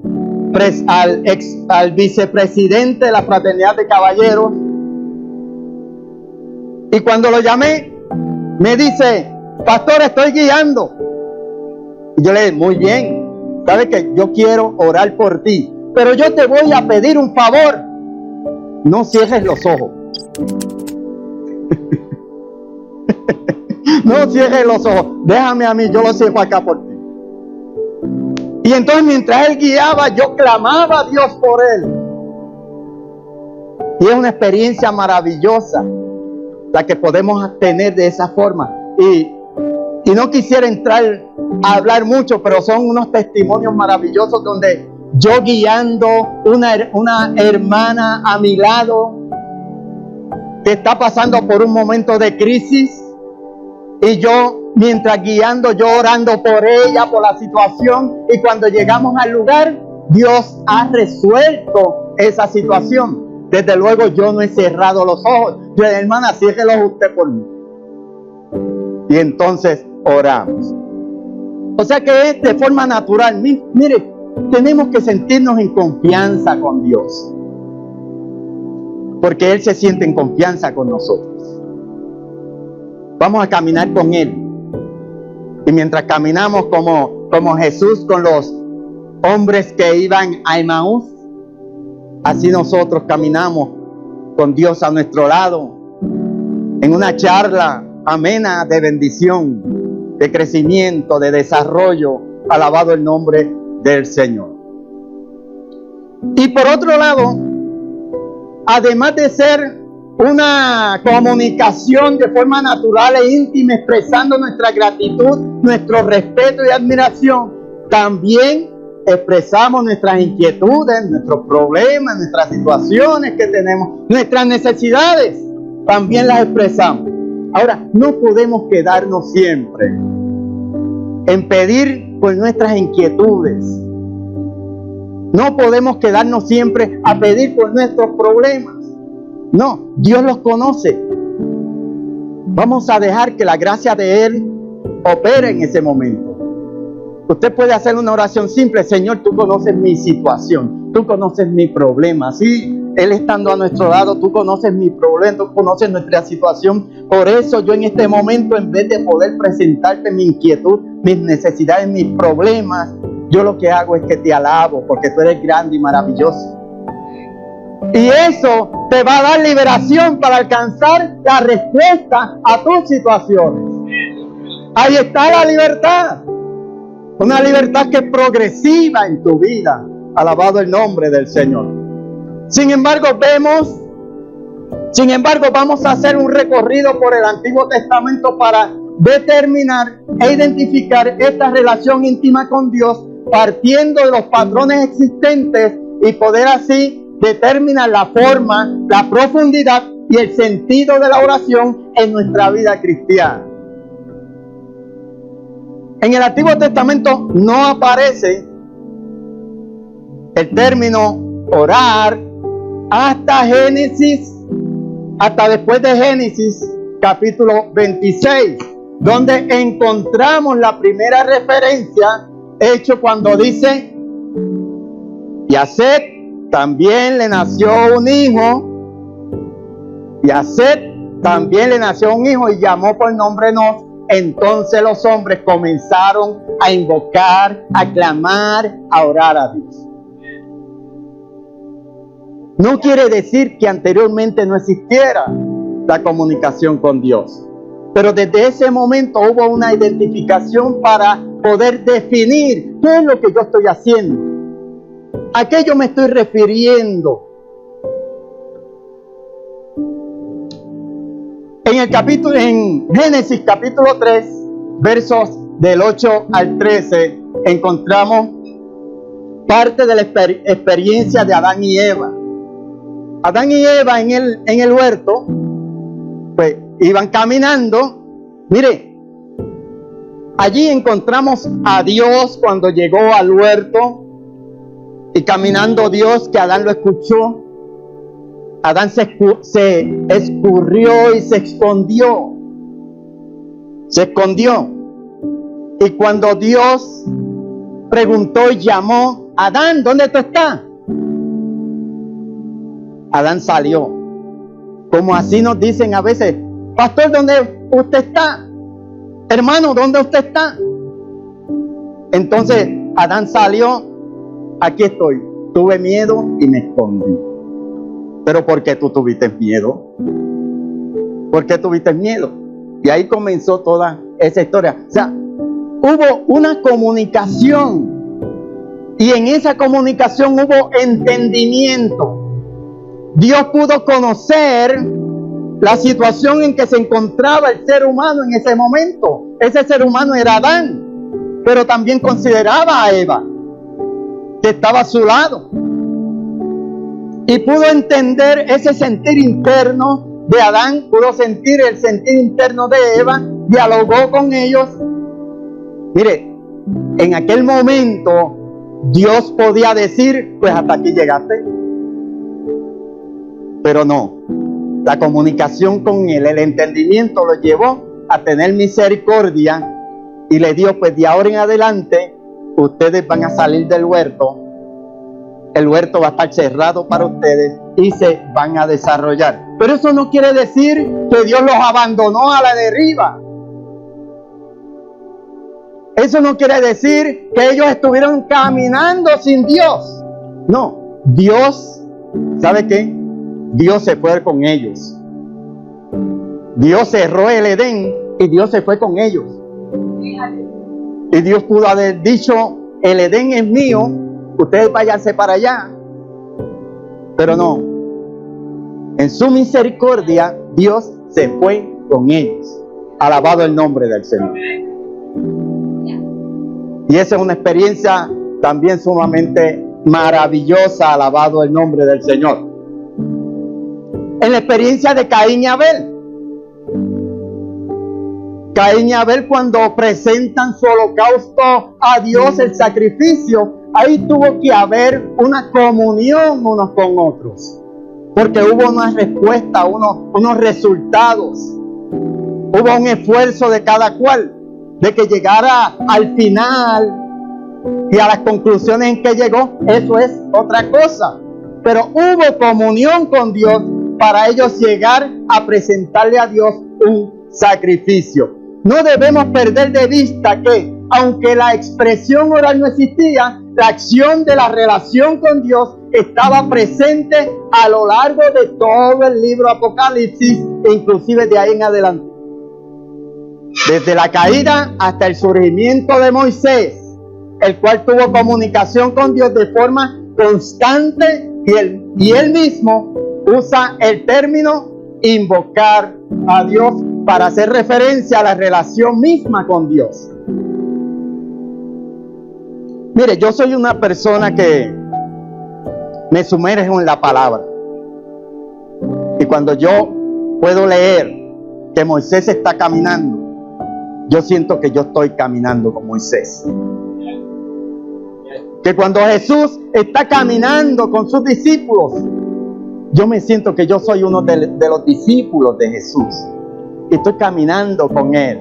vicepresidente de la Fraternidad de Caballeros. Y cuando lo llamé, me dice, pastor, estoy guiando. Y yo le dije, muy bien, sabes que yo quiero orar por ti, pero yo te voy a pedir un favor. No cierres los ojos. No cierres los ojos. Déjame a mí, yo lo cierro acá por ti. Y entonces mientras él guiaba, yo clamaba a Dios por él. Y es una experiencia maravillosa la que podemos tener de esa forma. Y no quisiera entrar a hablar mucho, pero son unos testimonios maravillosos donde yo guiando una hermana a mi lado que está pasando por un momento de crisis, y yo mientras guiando, yo orando por ella, por la situación, y cuando llegamos al lugar, Dios ha resuelto esa situación. Desde luego yo no he cerrado los ojos. Yo, hermana, ciérrelos usted por mí. Y entonces oramos. O sea que es de forma natural. Mire, tenemos que sentirnos en confianza con Dios, porque Él se siente en confianza con nosotros. Vamos a caminar con Él. Y mientras caminamos como Jesús con los hombres que iban a Emaús, así nosotros caminamos con Dios a nuestro lado, en una charla amena de bendición, de crecimiento, de desarrollo. Alabado el nombre del Señor. Y por otro lado, además de ser una comunicación de forma natural e íntima, expresando nuestra gratitud, nuestro respeto y admiración, también expresamos nuestras inquietudes, nuestros problemas, nuestras situaciones que tenemos, nuestras necesidades, también las expresamos. Ahora, no podemos quedarnos siempre en pedir por nuestras inquietudes. No podemos quedarnos siempre a pedir por nuestros problemas. No, Dios los conoce. Vamos a dejar que la gracia de Él opere en ese momento. Usted puede hacer una oración simple: Señor, tú conoces mi situación, tú conoces mi problema. Sí, Él estando a nuestro lado, tú conoces mi problema, tú conoces nuestra situación. Por eso yo en este momento, en vez de poder presentarte mi inquietud, mis necesidades, mis problemas, yo lo que hago es que te alabo, porque tú eres grande y maravilloso. Y eso te va a dar liberación para alcanzar la respuesta a tus situaciones. Ahí está la libertad. Una libertad que es progresiva en tu vida. Alabado el nombre del Señor. Sin embargo, vamos a hacer un recorrido por el Antiguo Testamento para determinar e identificar esta relación íntima con Dios, partiendo de los patrones existentes y poder así determinar la forma, la profundidad y el sentido de la oración en nuestra vida cristiana. En el Antiguo Testamento no aparece el término orar hasta después de Génesis capítulo 26, donde encontramos la primera referencia hecho cuando dice: y a Set también le nació un hijo, y llamó por nombre Nos. Entonces los hombres comenzaron a invocar, a clamar, a orar a Dios. No quiere decir que anteriormente no existiera la comunicación con Dios, pero desde ese momento hubo una identificación para poder definir qué es lo que yo estoy haciendo, a qué yo me estoy refiriendo. En Génesis capítulo 3, versos del 8 al 13, encontramos parte de la experiencia de Adán y Eva. Adán y Eva en el huerto, pues iban caminando. Mire, allí encontramos a Dios cuando llegó al huerto, y caminando Dios, que Adán lo escuchó. Adán se escurrió y se escondió. Y cuando Dios preguntó y llamó: Adán, ¿dónde tú estás? Adán salió. Como así nos dicen a veces: pastor, ¿dónde usted está? Hermano, ¿dónde usted está? Entonces Adán salió: aquí estoy. Tuve miedo y me escondí. Pero ¿por qué tú tuviste miedo? ¿Por qué tuviste miedo? Y ahí comenzó toda esa historia. O sea, hubo una comunicación. Y en esa comunicación hubo entendimiento. Dios pudo conocer la situación en que se encontraba el ser humano en ese momento. Ese ser humano era Adán, pero también consideraba a Eva, que estaba a su lado. Y pudo entender ese sentir interno de Adán, pudo sentir el sentir interno de Eva, dialogó con ellos. Mire, en aquel momento Dios podía decir: pues hasta aquí llegaste. Pero no, la comunicación con él, el entendimiento lo llevó a tener misericordia y le dio: pues de ahora en adelante ustedes van a salir del huerto. El huerto va a estar cerrado para ustedes y se van a desarrollar. Pero eso no quiere decir que Dios los abandonó a la deriva. Eso no quiere decir que ellos estuvieron caminando sin Dios. No, Dios, ¿sabe qué? Dios se fue con ellos. Dios cerró el Edén y Dios se fue con ellos. Y Dios pudo haber dicho: el Edén es mío, ustedes váyanse para allá. Pero no, En su misericordia, Dios se fue con ellos. Alabado el nombre del Señor. Y esa es una experiencia también sumamente maravillosa. Alabado el nombre del Señor. En la experiencia de Caín y Abel. Caín y Abel, cuando presentan su holocausto a Dios, el sacrificio, ahí tuvo que haber una comunión unos con otros. Porque hubo una respuesta, unos resultados. Hubo un esfuerzo de cada cual de que llegara al final y a las conclusiones en que llegó. Eso es otra cosa. Pero hubo comunión con Dios para ellos llegar a presentarle a Dios un sacrificio. No debemos perder de vista que, aunque la expresión oral no existía, la acción de la relación con Dios estaba presente a lo largo de todo el libro Apocalipsis, e inclusive de ahí en adelante. Desde la caída hasta el surgimiento de Moisés, el cual tuvo comunicación con Dios de forma constante, y él mismo usa el término invocar a Dios para hacer referencia a la relación misma con Dios. Mire, yo soy una persona que me sumerjo en la palabra. Y cuando yo puedo leer que Moisés está caminando, yo siento que yo estoy caminando con Moisés. Que cuando Jesús está caminando con sus discípulos, yo me siento que yo soy uno de los discípulos de Jesús. Y estoy caminando con Él.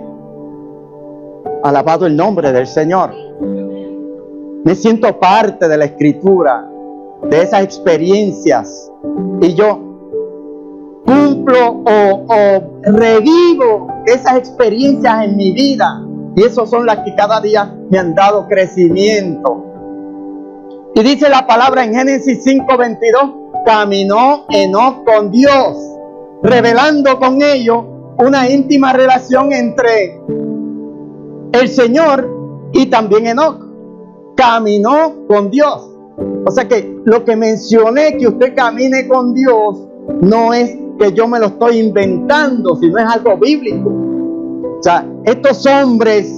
Alabado el nombre del Señor. Me siento parte de la Escritura, de esas experiencias. Y yo cumplo o revivo esas experiencias en mi vida. Y esas son las que cada día me han dado crecimiento. Y dice la palabra en Génesis 5:22, caminó Enoc con Dios, revelando con ellos una íntima relación entre el Señor y también Enoc. Caminó con Dios. O sea que lo que mencioné, que usted camine con Dios, no es que yo me lo estoy inventando, sino es algo bíblico. O sea, estos hombres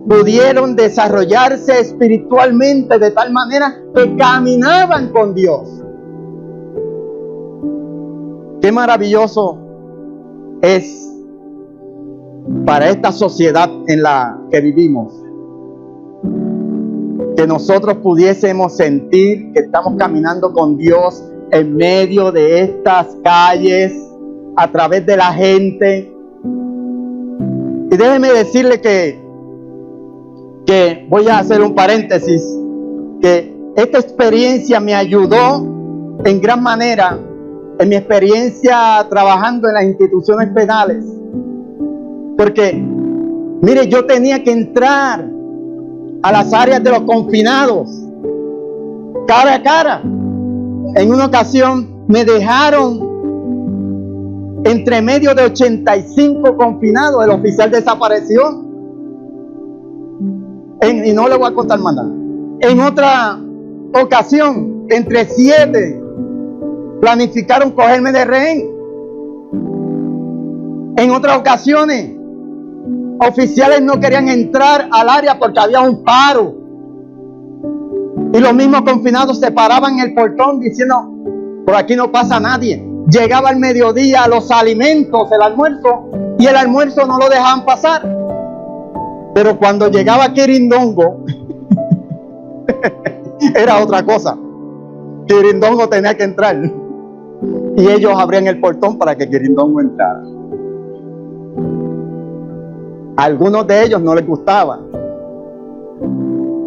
pudieron desarrollarse espiritualmente de tal manera que caminaban con Dios. Qué maravilloso es para esta sociedad en la que vivimos que nosotros pudiésemos sentir que estamos caminando con Dios en medio de estas calles, a través de la gente. Y déjeme decirle que voy a hacer un paréntesis, que esta experiencia me ayudó en gran manera en mi experiencia trabajando en las instituciones penales. Porque, mire, yo tenía que entrar a las áreas de los confinados cara a cara. En una ocasión me dejaron entre medio de 85 confinados. El oficial desapareció. Y no le voy a contar más nada. En otra ocasión, entre 7 planificaron cogerme de rehén. En otras ocasiones, oficiales no querían entrar al área porque había un paro. Y los mismos confinados se paraban en el portón diciendo, por aquí no pasa nadie. Llegaba al mediodía los alimentos, el almuerzo, y el almuerzo no lo dejaban pasar. Pero cuando llegaba Quirindongo, era otra cosa. Quirindongo tenía que entrar. Y ellos abrían el portón para que Quirindongo entrara. A algunos de ellos no les gustaba.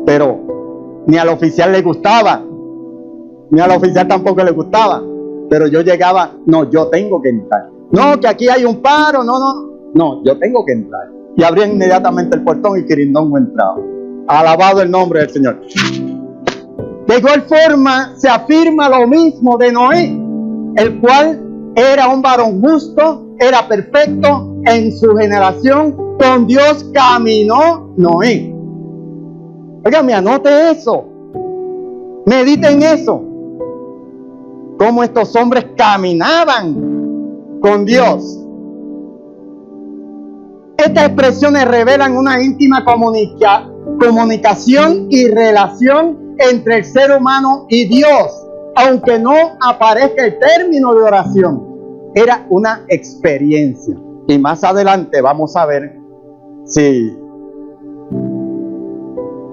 Pero ni al oficial le gustaba. Ni al oficial tampoco le gustaba. Pero yo llegaba, no, yo tengo que entrar. No, que aquí hay un paro, no, yo tengo que entrar. Y abrían inmediatamente el portón y Quirindongo entraba. Alabado el nombre del Señor. De igual forma se afirma lo mismo de Noé, el cual era un varón justo, era perfecto en su generación. Con Dios caminó Noé. Óigame, anote eso. Medite en eso. cómo estos hombres caminaban con Dios. Estas expresiones revelan una íntima comunicación y relación entre el ser humano y Dios, aunque no aparezca el término de oración. Era una experiencia. Y más adelante vamos a ver si...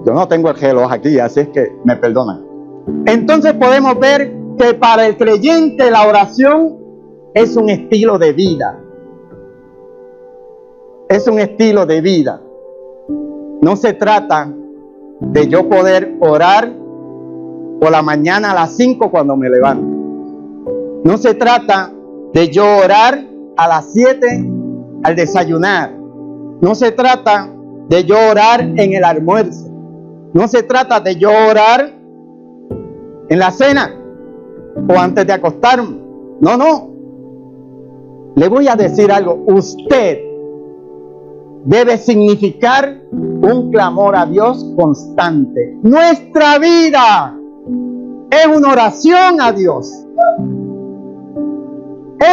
Yo no tengo el reloj aquí, así es que me perdonan. Entonces podemos ver que para el creyente la oración es un estilo de vida. Es un estilo de vida. No se trata de yo poder orar por la mañana a las 5 cuando me levanto. No se trata de yo orar a las 7 al desayunar. No se trata de yo orar en el almuerzo. No se trata de yo orar en la cena o antes de acostarme. No, no. Le voy a decir algo. Usted debe significar un clamor a Dios constante. Nuestra vida es una oración a Dios.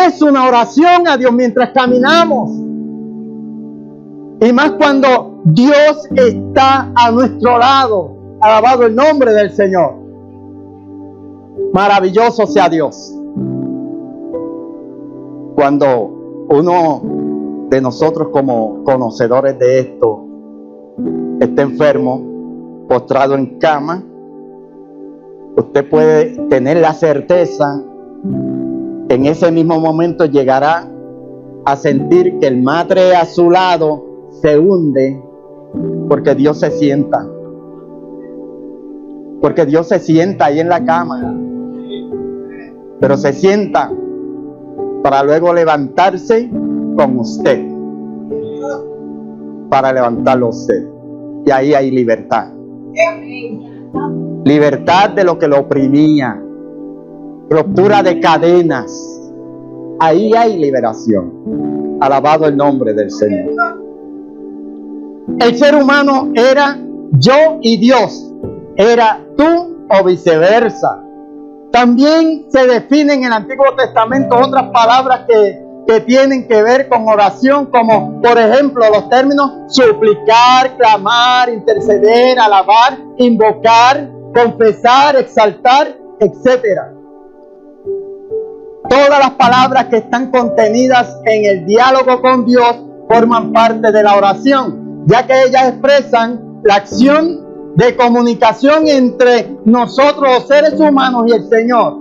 Es una oración a Dios mientras caminamos. Y más cuando Dios está a nuestro lado. Alabado el nombre del Señor. Maravilloso sea Dios. Cuando uno de nosotros como conocedores de esto está enfermo, postrado en cama, usted puede tener la certeza, en ese mismo momento llegará a sentir que el madre a su lado se hunde, porque Dios se sienta. Porque Dios se sienta ahí en la cama. Pero se sienta para luego levantarse con usted. Para levantarlo a usted. Y ahí hay libertad. Libertad de lo que lo oprimía. Ruptura de cadenas. Ahí hay liberación. Alabado el nombre del Señor. El ser humano era yo y Dios. Era tú o viceversa. También se definen en el Antiguo Testamento otras palabras que tienen que ver con oración, como por ejemplo los términos suplicar, clamar, interceder, alabar, invocar, confesar, exaltar, etc. Todas las palabras que están contenidas en el diálogo con Dios forman parte de la oración, ya que ellas expresan la acción de comunicación entre nosotros los seres humanos y el Señor.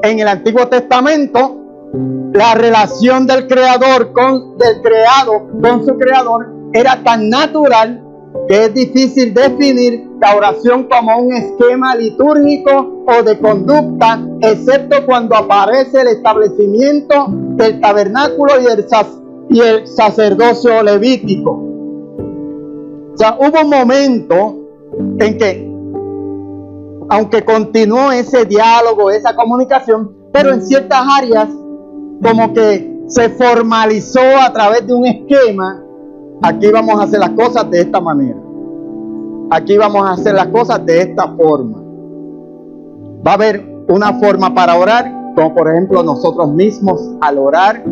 En el Antiguo Testamento, la relación del creador del creado con su creador era tan natural que es difícil definir la oración como un esquema litúrgico o de conducta, excepto cuando aparece el establecimiento del tabernáculo y el sacerdocio levítico. O sea, hubo un momento en que, aunque continuó ese diálogo, esa comunicación, pero en ciertas áreas como que se formalizó a través de un esquema. Aquí vamos a hacer las cosas de esta manera. Aquí vamos a hacer las cosas de esta forma. Va a haber una forma para orar, como por ejemplo nosotros mismos al orar.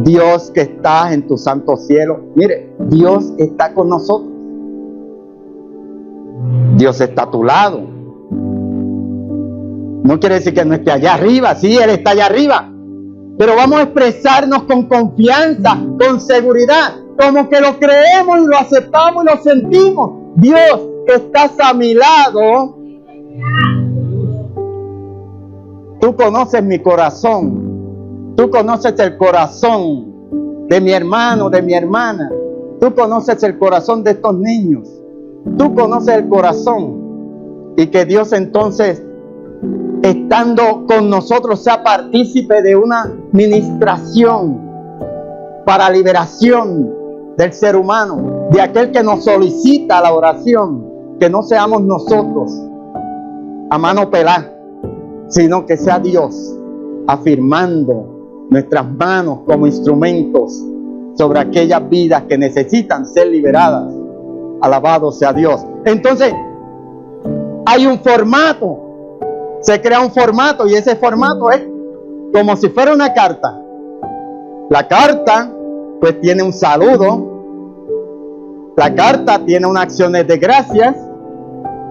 Dios que estás en tu santo cielo. Mire, Dios está con nosotros. Dios está a tu lado. No quiere decir que no esté allá arriba. Sí, Él está allá arriba. Pero vamos a expresarnos con confianza, con seguridad, como que lo creemos y lo aceptamos y lo sentimos. Dios, estás a mi lado. Tú conoces mi corazón. Tú conoces el corazón de mi hermano, de mi hermana. Tú conoces el corazón de estos niños. Tú conoces el corazón. Y que Dios entonces, estando con nosotros, sea partícipe de una ministración para liberación del ser humano, de aquel que nos solicita la oración. Que no seamos nosotros a mano pelada, sino que sea Dios afirmando nuestras manos como instrumentos sobre aquellas vidas que necesitan ser liberadas. Alabado sea Dios. Entonces, hay un formato. Se crea un formato y ese formato es como si fuera una carta. La carta pues tiene un saludo, la carta tiene unas acciones de gracias,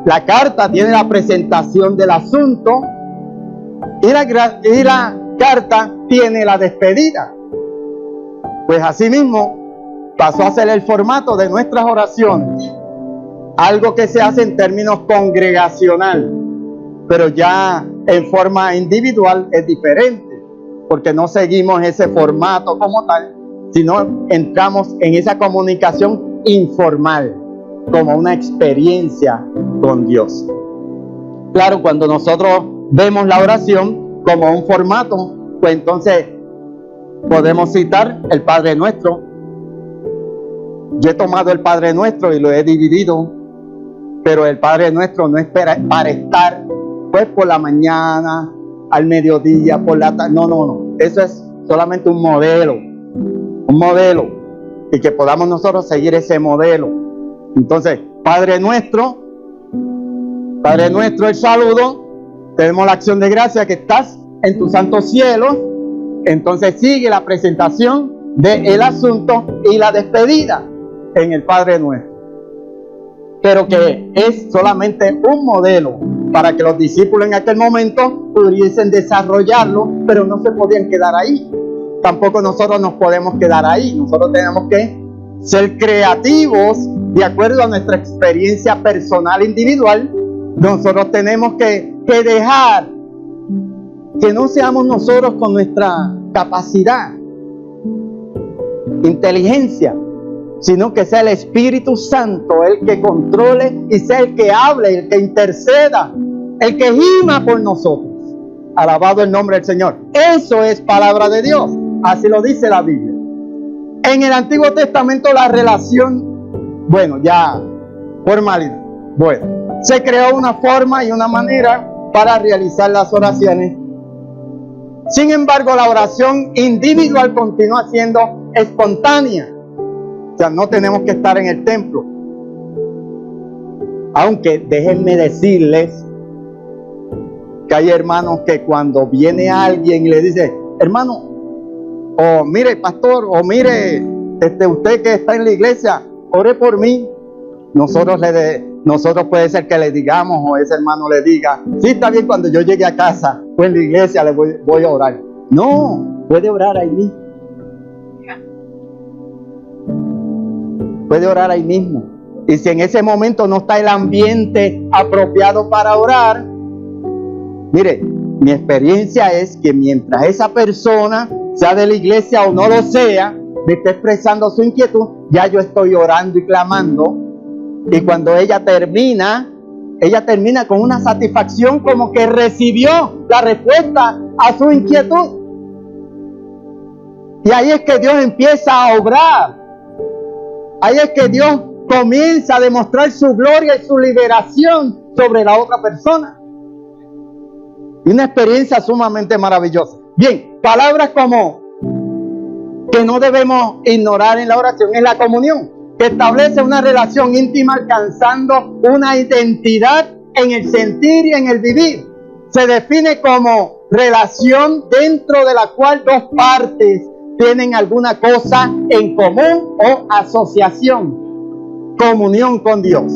la carta tiene la presentación del asunto y la carta tiene la despedida. Pues así mismo pasó a ser el formato de nuestras oraciones, algo que se hace en términos congregacional, pero ya en forma individual es diferente, porque no seguimos ese formato como tal, sino entramos en esa comunicación informal, como una experiencia con Dios. Claro, cuando nosotros vemos la oración como un formato, pues entonces podemos citar el Padre Nuestro. Yo he tomado el Padre Nuestro y lo he dividido, pero el Padre Nuestro no es para estar pues por la mañana, al mediodía, por la tarde. No. Eso es solamente un modelo, y que podamos nosotros seguir ese modelo. Entonces, Padre Nuestro, el saludo, tenemos la acción de gracia que estás en tu santo cielo. Entonces sigue la presentación del asunto y la despedida en el Padre Nuestro, pero que es solamente un modelo para que los discípulos en aquel momento pudiesen desarrollarlo, pero no se podían quedar ahí. Tampoco nosotros nos podemos quedar ahí. Nosotros tenemos que ser creativos de acuerdo a nuestra experiencia personal individual. Nosotros tenemos que dejar que no seamos nosotros con nuestra capacidad, inteligencia, sino que sea el Espíritu Santo el que controle y sea el que hable, el que interceda, el que gima por nosotros. Alabado el nombre del Señor. Eso es palabra de Dios. Así lo dice la Biblia. En el Antiguo Testamento la relación, ya formalidad. Se creó una forma y una manera para realizar las oraciones. Sin embargo, la oración individual continúa siendo espontánea. O sea, no tenemos que estar en el templo. Aunque déjenme decirles que hay hermanos que cuando viene alguien y le dice, hermano, o mire, pastor, o mire, usted que está en la iglesia, ore por mí. Nosotros puede ser que le digamos, o ese hermano le diga, sí, está bien, cuando yo llegue a casa, pues en la iglesia le voy a orar. No, puede orar ahí mismo. Puede orar ahí mismo. Y si en ese momento no está el ambiente apropiado para orar, mire, mi experiencia es que mientras esa persona, sea de la iglesia o no lo sea, me está expresando su inquietud, ya yo estoy orando y clamando. Y cuando ella termina con una satisfacción como que recibió la respuesta a su inquietud. Y ahí es que Dios empieza a obrar. Ahí es que Dios comienza a demostrar su gloria y su liberación sobre la otra persona. Y una experiencia sumamente maravillosa. Bien, palabras como que no debemos ignorar en la oración es la comunión, que establece una relación íntima alcanzando una identidad en el sentir y en el vivir. Se define como relación dentro de la cual dos partes tienen alguna cosa en común o asociación, comunión con Dios.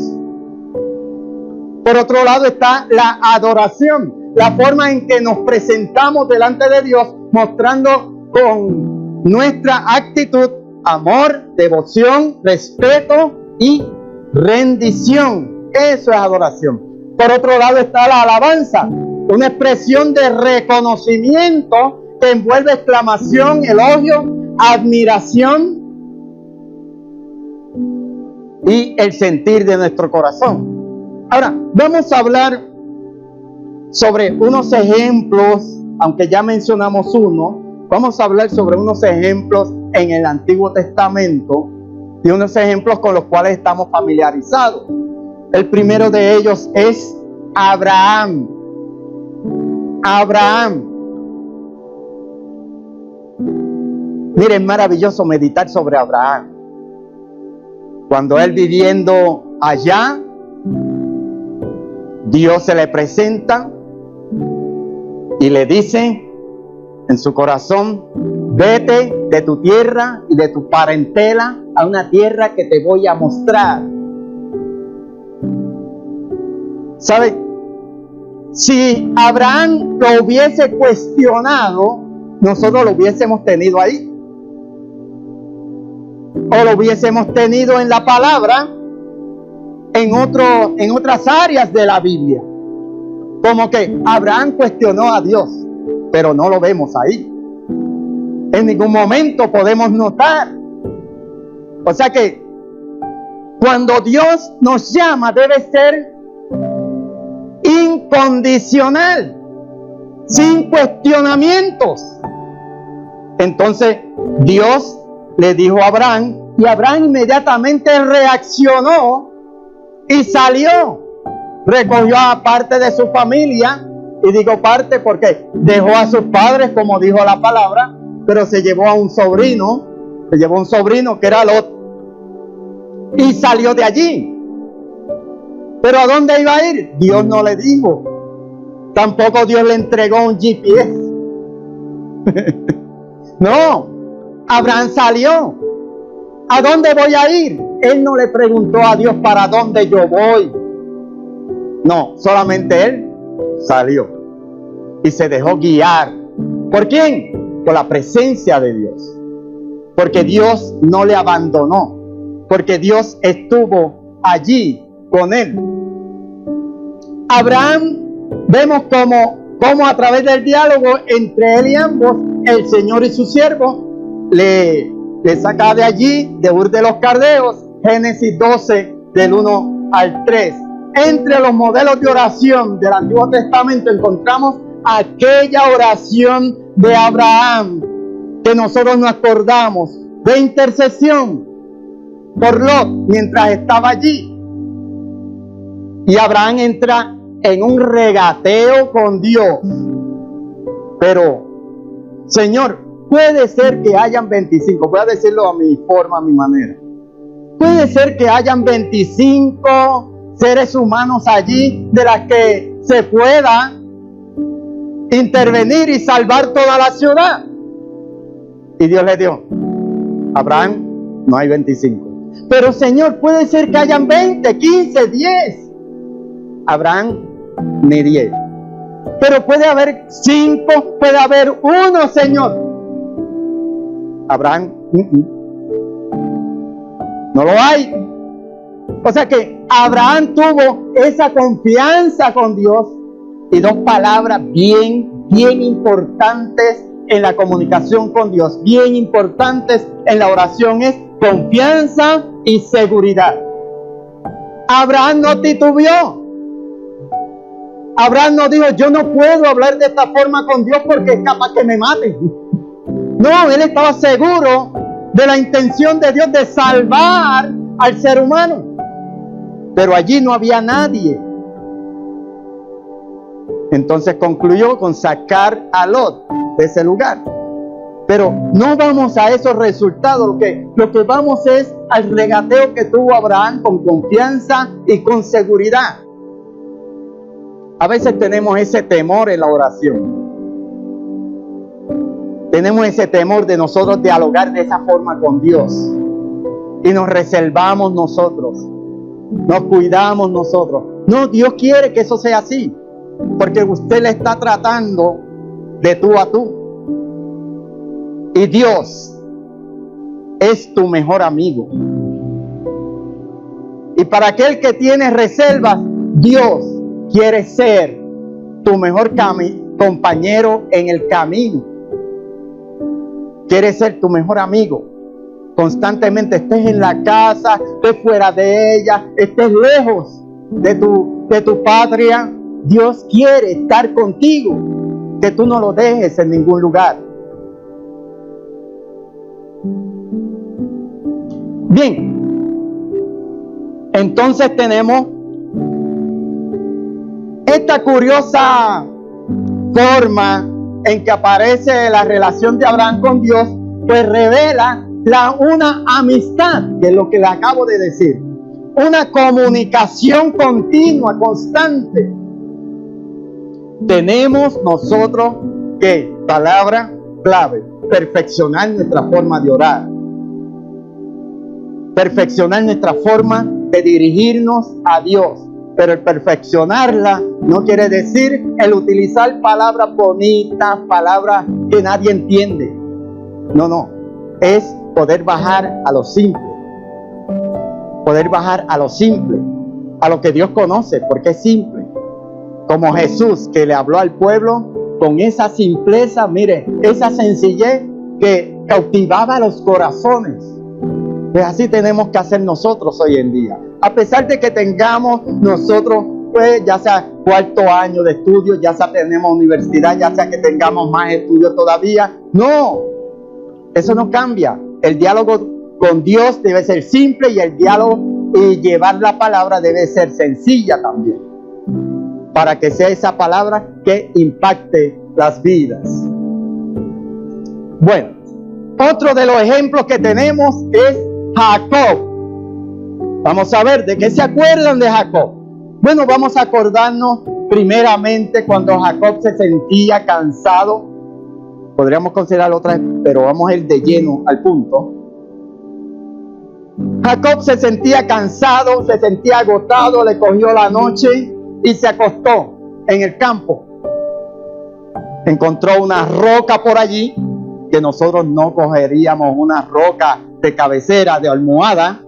Por otro lado está la adoración, la forma en que nos presentamos delante de Dios, mostrando con nuestra actitud amor, devoción, respeto y rendición. Eso es adoración. Por otro lado está la alabanza, una expresión de reconocimiento que envuelve exclamación, elogio, admiración y el sentir de nuestro corazón. Ahora, vamos a hablar sobre unos ejemplos, aunque ya mencionamos uno. Vamos a hablar sobre unos ejemplos en el Antiguo Testamento y unos ejemplos con los cuales estamos familiarizados. El primero de ellos es Abraham. Miren, maravilloso meditar sobre Abraham. Cuando él viviendo allá, Dios se le presenta Y le dice en su corazón: vete de tu tierra y de tu parentela a una tierra que te voy a mostrar. ¿Sabe? Si Abraham lo hubiese cuestionado, nosotros lo hubiésemos tenido ahí. O lo hubiésemos tenido en la palabra, en otras áreas de la Biblia. Como que Abraham cuestionó a Dios, pero no lo vemos ahí. En ningún momento podemos notar. O sea que cuando Dios nos llama debe ser incondicional, sin cuestionamientos. Entonces Dios le dijo a Abraham, y Abraham inmediatamente reaccionó y salió. Recogió a parte de su familia, y digo parte porque dejó a sus padres, como dijo la palabra, pero se llevó a un sobrino, que era Lot, y salió de allí. Pero ¿a dónde iba a ir? Dios no le dijo. Tampoco Dios le entregó un GPS. No, Abraham salió. ¿A dónde voy a ir? Él no le preguntó a Dios para dónde yo voy. No, solamente él salió y se dejó guiar. ¿Por quién? Por la presencia de Dios. Porque Dios no le abandonó. Porque Dios estuvo allí con él. Abraham, vemos como a través del diálogo entre él y ambos, el Señor y su siervo le saca de allí, de Ur de los Caldeos, Génesis 12, del 1 al 3. Entre los modelos de oración del Antiguo Testamento encontramos aquella oración de Abraham que nosotros nos acordamos, de intercesión por Lot mientras estaba allí. Y Abraham entra en un regateo con Dios. Pero, Señor, puede ser que hayan 25, voy a decirlo a mi forma, a mi manera. Puede ser que hayan 25 seres humanos allí de las que se pueda intervenir y salvar toda la ciudad. Y Dios le dijo: Abraham, no hay 25. Pero Señor, puede ser que hayan 20, 15, 10. Abraham, ni 10. Pero puede haber 5, puede haber 1, Señor. Abraham, no lo hay. O sea que Abraham tuvo esa confianza con Dios. Y dos palabras bien importantes en la comunicación con Dios, bien importantes en la oración, es confianza y seguridad. Abraham no titubeó. Abraham no dijo: yo no puedo hablar de esta forma con Dios porque es capaz que me maten. No, él estaba seguro de la intención de Dios de salvar al ser humano. Pero allí no había nadie. Entonces concluyó con sacar a Lot de ese lugar. Pero no vamos a esos resultados. Lo que vamos es al regateo que tuvo Abraham con confianza y con seguridad. A veces tenemos ese temor en la oración. Tenemos ese temor de nosotros dialogar de esa forma con Dios. Y nos reservamos nosotros. Nos cuidamos nosotros. No, Dios quiere que eso sea así. Porque usted le está tratando de tú a tú. Y Dios es tu mejor amigo. Y para aquel que tiene reservas, Dios quiere ser tu mejor compañero en el camino. Quiere ser tu mejor amigo. Constantemente estés en la casa, estés fuera de ella, estés lejos de tu patria. Dios quiere estar contigo, que tú no lo dejes en ningún lugar. Bien, entonces tenemos esta curiosa forma en que aparece la relación de Abraham con Dios, pues revela una amistad, que es lo que le acabo de decir, una comunicación continua, constante. tenemos nosotros que, palabra clave, perfeccionar nuestra forma de orar, perfeccionar nuestra forma de dirigirnos a Dios. Pero el perfeccionarla no quiere decir el utilizar palabras bonitas, palabras que nadie entiende. No, es poder bajar a lo simple, poder bajar a lo simple, a lo que Dios conoce, porque es simple. Como Jesús, que le habló al pueblo con esa simpleza, mire, esa sencillez que cautivaba los corazones. Pues así tenemos que hacer nosotros hoy en día. A pesar de que tengamos nosotros, pues ya sea cuarto año de estudio, ya sea tenemos universidad, ya sea que tengamos más estudios todavía. No, eso no cambia. El diálogo con Dios debe ser simple y el diálogo y llevar la palabra debe ser sencilla también, para que sea esa palabra que impacte las vidas. Bueno, otro de los ejemplos que tenemos es Jacob. Vamos a ver, ¿de qué se acuerdan de Jacob? Bueno, vamos a acordarnos primeramente cuando Jacob se sentía cansado. Podríamos considerar otra vez, pero vamos a ir de lleno al punto. Jacob se sentía cansado, se sentía agotado, le cogió la noche y se acostó en el campo. Encontró una roca por allí, que nosotros no cogeríamos una roca de cabecera, de almohada.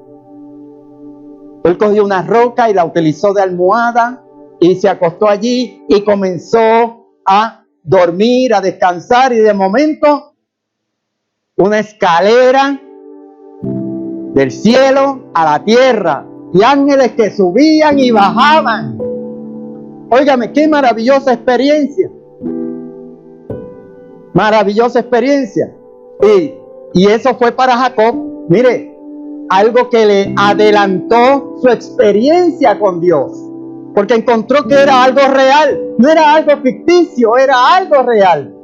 Él cogió una roca y la utilizó de almohada y se acostó allí y comenzó a dormir, a descansar, y de momento una escalera del cielo a la tierra y ángeles que subían y bajaban. Óigame, qué maravillosa experiencia. Maravillosa experiencia. Y eso fue para Jacob, mire, algo que le adelantó su experiencia con Dios, porque encontró que era algo real, no era algo ficticio, era algo real.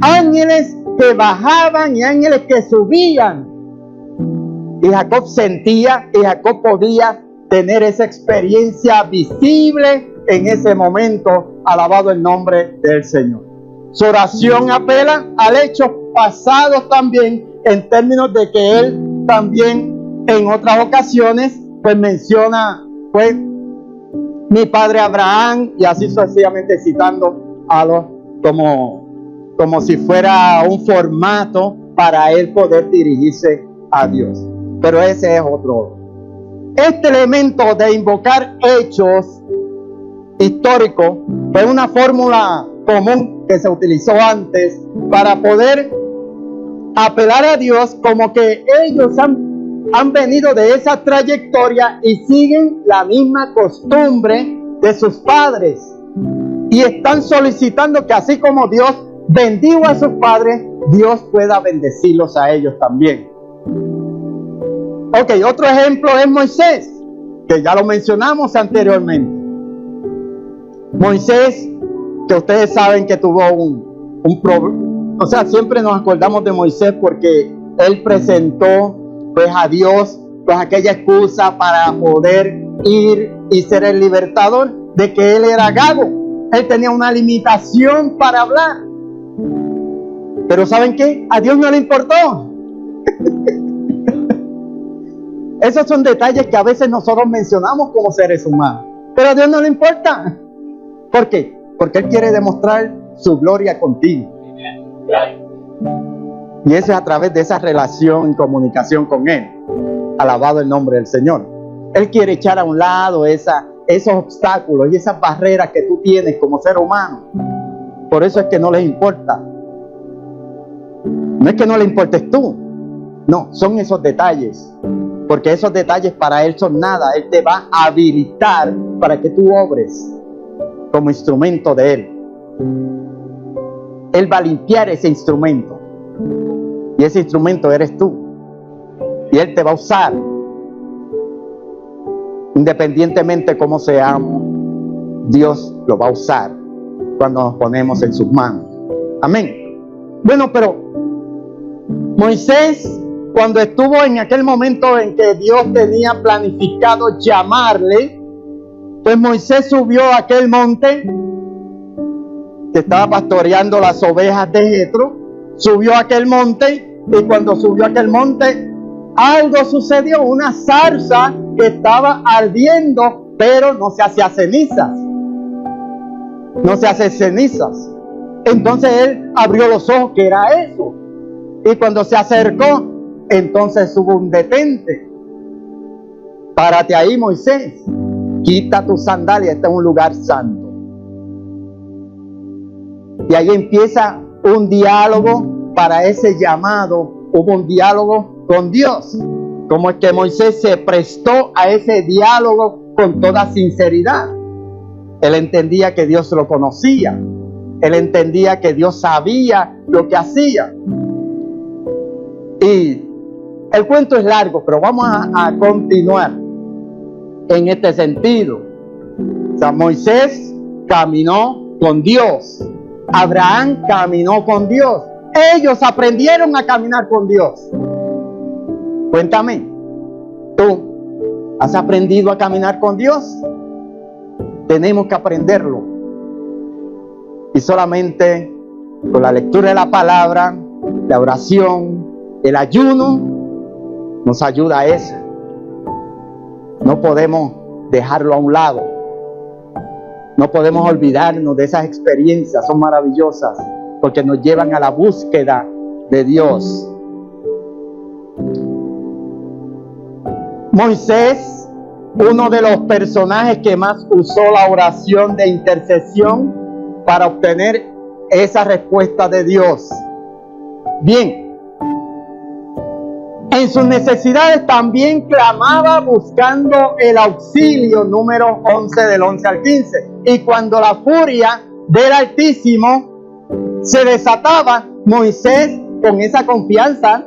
Ángeles que bajaban y ángeles que subían. Y Jacob sentía, y Jacob podía tener esa experiencia visible en ese momento. Alabado el nombre del Señor. Su oración apela al hecho pasados también, en términos de que él también en otras ocasiones pues menciona pues mi padre Abraham, y así sucesivamente, citando a los como si fuera un formato para él poder dirigirse a Dios. Pero ese es otro. Este elemento de invocar hechos históricos fue una fórmula común que se utilizó antes para poder apelar a Dios, como que ellos han venido de esa trayectoria y siguen la misma costumbre de sus padres, y están solicitando que así como Dios bendijo a sus padres, Dios pueda bendecirlos a ellos también. Ok, otro ejemplo es Moisés, que ya lo mencionamos anteriormente. Moisés, que ustedes saben que tuvo un problema. O sea, siempre nos acordamos de Moisés porque él presentó pues a Dios pues aquella excusa para poder ir y ser el libertador, de que él era gago. Él tenía una limitación para hablar. Pero ¿saben qué? A Dios no le importó. Esos son detalles que a veces nosotros mencionamos como seres humanos, pero a Dios no le importa. ¿Por qué? Porque Él quiere demostrar su gloria contigo. Y eso es a través de esa relación y comunicación con Él. Alabado el nombre del Señor. Él quiere echar a un lado esos obstáculos y esas barreras que tú tienes como ser humano. Por eso es que no les importa. No es que no le importes tú. No, son esos detalles. Porque esos detalles para Él son nada. Él te va a habilitar para que tú obres como instrumento de Él. Él va a limpiar ese instrumento. Y ese instrumento eres tú. Y Él te va a usar. Independientemente cómo seamos, Dios lo va a usar cuando nos ponemos en sus manos. Amén. Bueno, pero Moisés, cuando estuvo en aquel momento en que Dios tenía planificado llamarle, pues Moisés subió a aquel monte que estaba pastoreando las ovejas de Jetro, subió a aquel monte, y cuando subió a aquel monte, algo sucedió, una zarza que estaba ardiendo, pero no se hacía cenizas. No se hace cenizas. Entonces él abrió los ojos, que era eso. Y cuando se acercó, entonces hubo un detente. Párate ahí, Moisés. Quita tu sandalia, este es un lugar santo. Y ahí empieza un diálogo para ese llamado. Hubo un diálogo con Dios. Como es que Moisés se prestó a ese diálogo con toda sinceridad. Él entendía que Dios lo conocía. Él entendía que Dios sabía lo que hacía. Y el cuento es largo, pero vamos a continuar en este sentido. O sea, Moisés caminó con Dios. Abraham caminó con Dios. Ellos aprendieron a caminar con Dios. Cuéntame, ¿tú has aprendido a caminar con Dios? Tenemos que aprenderlo. Y solamente con la lectura de la palabra, la oración, el ayuno, nos ayuda a eso. No podemos dejarlo a un lado. No podemos olvidarnos de esas experiencias, son maravillosas, porque nos llevan a la búsqueda de Dios. Moisés, uno de los personajes que más usó la oración de intercesión para obtener esa respuesta de Dios. Bien, en sus necesidades también clamaba buscando el auxilio, número 11 del 11 al 15. Y cuando la furia del Altísimo se desataba, Moisés, con esa confianza,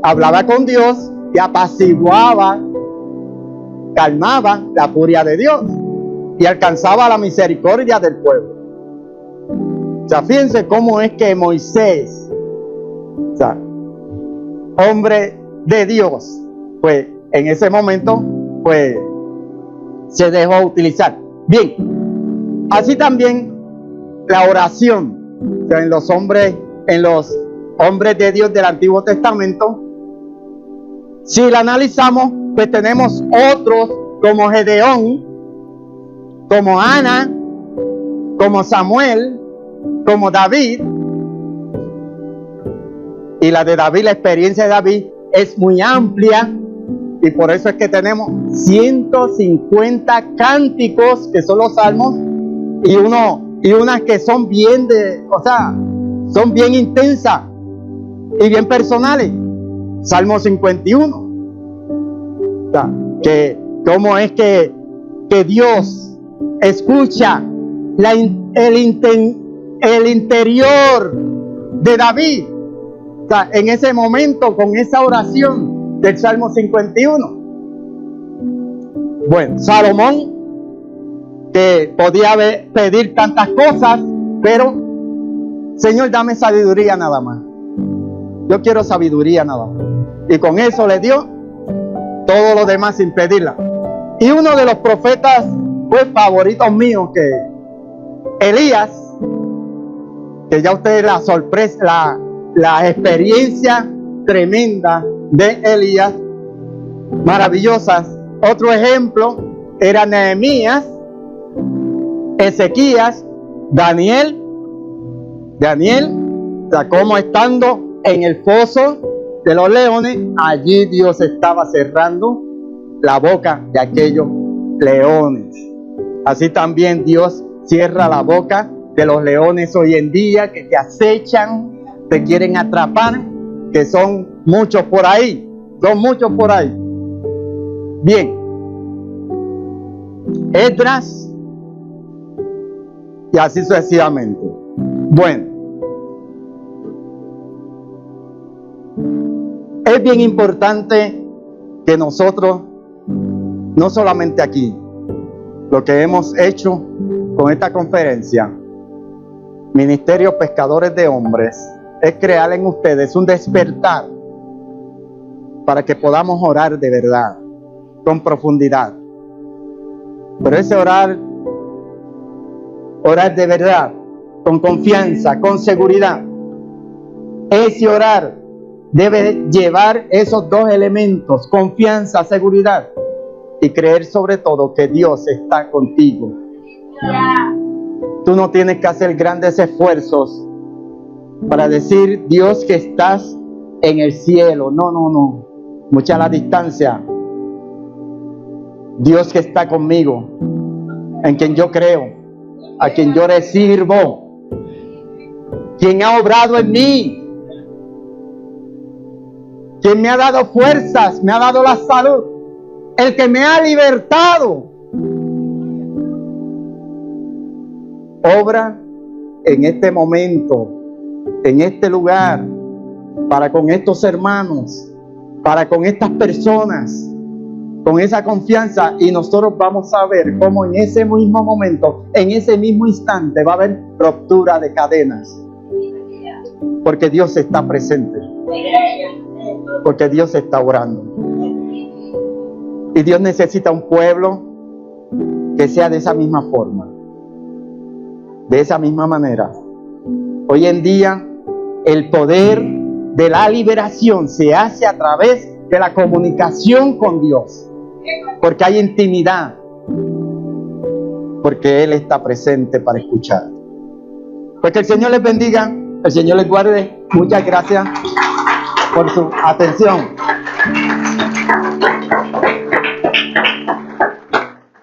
hablaba con Dios y apaciguaba, calmaba la furia de Dios y alcanzaba la misericordia del pueblo. O sea, fíjense cómo es que Moisés, o sea, hombre de Dios, pues en ese momento, pues se dejó utilizar. Bien, así también la oración, o sea, en los hombres de Dios del Antiguo Testamento, si la analizamos, pues tenemos otros como Gedeón, como Ana, como Samuel, como David. Y la de David, la experiencia de David es muy amplia, y por eso es que tenemos 150 cánticos, que son los salmos, y unas que son bien son bien intensas y bien personales. Salmo 51. O sea, que cómo es que Dios escucha el interior de David. O sea, en ese momento, con esa oración del Salmo 51. Bueno, Salomón, que podía pedir tantas cosas, pero Señor, dame sabiduría nada más. Yo quiero sabiduría nada más. Y con eso le dio todo lo demás sin pedirla. Y uno de los profetas pues favoritos míos, que Elías, que ya ustedes la sorpresa, la experiencia tremenda de Elías, maravillosas. Otro ejemplo era Nehemías, Ezequías, Daniel, o sea, como estando en el foso de los leones, allí Dios estaba cerrando la boca de aquellos leones. Así también Dios cierra la boca de los leones hoy en día, que te acechan, te quieren atrapar, que son muchos por ahí. Bien, Esdras, y así sucesivamente. Bueno, es bien importante que nosotros, no solamente aquí, lo que hemos hecho con esta conferencia, Ministerio Pescadores de Hombres, es crear en ustedes un despertar para que podamos orar de verdad, con profundidad. Pero ese orar Orar de verdad, con confianza, con seguridad. Ese orar debe llevar esos dos elementos: confianza, seguridad, y creer sobre todo que Dios está contigo. Tú no tienes que hacer grandes esfuerzos para decir: Dios, que estás en el cielo. No, no, no. Mucha la distancia. Dios que está conmigo, en quien yo creo, a quien yo le sirvo, quien ha obrado en mí, quien me ha dado fuerzas, me ha dado la salud, el que me ha libertado. Obra en este momento, en este lugar, para con estos hermanos, para con estas personas, con esa confianza, y nosotros vamos a ver cómo en ese mismo momento, en ese mismo instante, va a haber ruptura de cadenas, porque Dios está presente, porque Dios está orando, y Dios necesita un pueblo que sea de esa misma forma, de esa misma manera. Hoy en día el poder de la liberación se hace a través de la comunicación con Dios, porque hay intimidad, porque Él está presente para escuchar. Pues que el Señor les bendiga, el Señor les guarde. Muchas gracias por su atención.